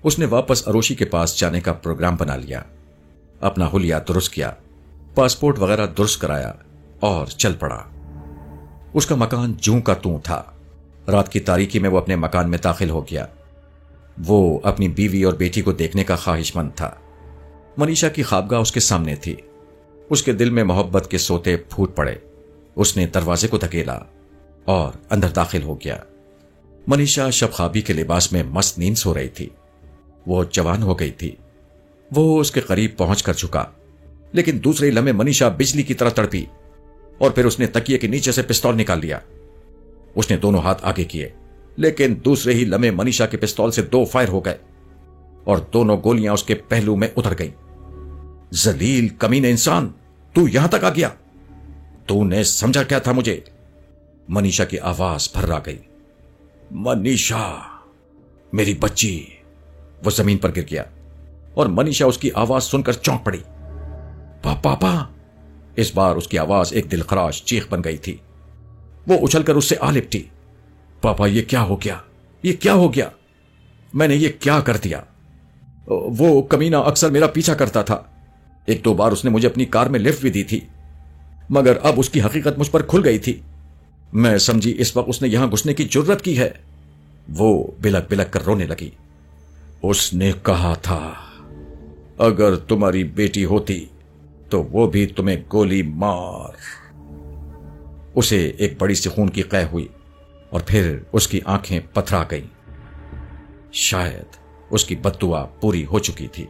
اس نے واپس اروشی کے پاس جانے کا پروگرام بنا لیا، اپنا حلیہ درست کیا، پاسپورٹ وغیرہ درست کرایا اور چل پڑا۔ اس کا مکان جوں کا توں تھا۔ رات کی تاریکی میں وہ اپنے مکان میں داخل ہو گیا۔ وہ اپنی بیوی اور بیٹی کو دیکھنے کا خواہش مند تھا۔ منیشا کی خوابگاہ اس کے سامنے تھی۔ اس کے دل میں محبت کے سوتے پھوٹ پڑے۔ اس نے دروازے کو دھکیلا اور اندر داخل ہو گیا۔ منیشا شب خوابی کے لباس میں مست نیند سو رہی تھی۔ وہ جوان ہو گئی تھی۔ وہ اس کے قریب پہنچ کر جھکا، لیکن دوسرے لمحے منیشا بجلی کی طرح تڑپی اور پھر اس نے تکیے کے نیچے سے پستول نکال لیا۔ اس نے دونوں ہاتھ آگے کیے، لیکن دوسرے ہی لمحے منیشا کے پستول سے 2 فائر ہو گئے اور دونوں گولیاں اس کے پہلو میں اتر گئیں۔ ذلیل کمینے انسان، تو یہاں تک آ گیا؟ تو نے سمجھا کیا تھا مجھے؟ منیشا کی آواز بھرا گئی۔ منیشا، میری بچی۔ وہ زمین پر گر گیا اور منیشا اس کی آواز سن کر چونک پڑی۔ پاپا! اس بار اس کی آواز ایک دلخراش چیخ بن گئی تھی۔ وہ اچھل کر اس سے آ لپٹی۔ پاپا، یہ کیا ہو گیا؟ یہ کیا ہو گیا؟ میں نے یہ کیا کر دیا؟ وہ کمینہ اکثر میرا پیچھا کرتا تھا۔ 1-2 بار اس نے مجھے اپنی کار میں لفٹ بھی دی تھی، مگر اب اس کی حقیقت مجھ پر کھل گئی تھی۔ میں سمجھی اس وقت اس نے یہاں گھسنے کی جرت کی ہے۔ وہ بلک بلک کر رونے لگی۔ اس نے کہا تھا اگر تمہاری بیٹی ہوتی تو وہ بھی تمہیں گولی مار۔ اسے ایک بڑی سی خون کی قے ہوئی اور پھر اس کی آنکھیں پتھرا گئیں۔ شاید اس کی بد دعا پوری ہو چکی تھی۔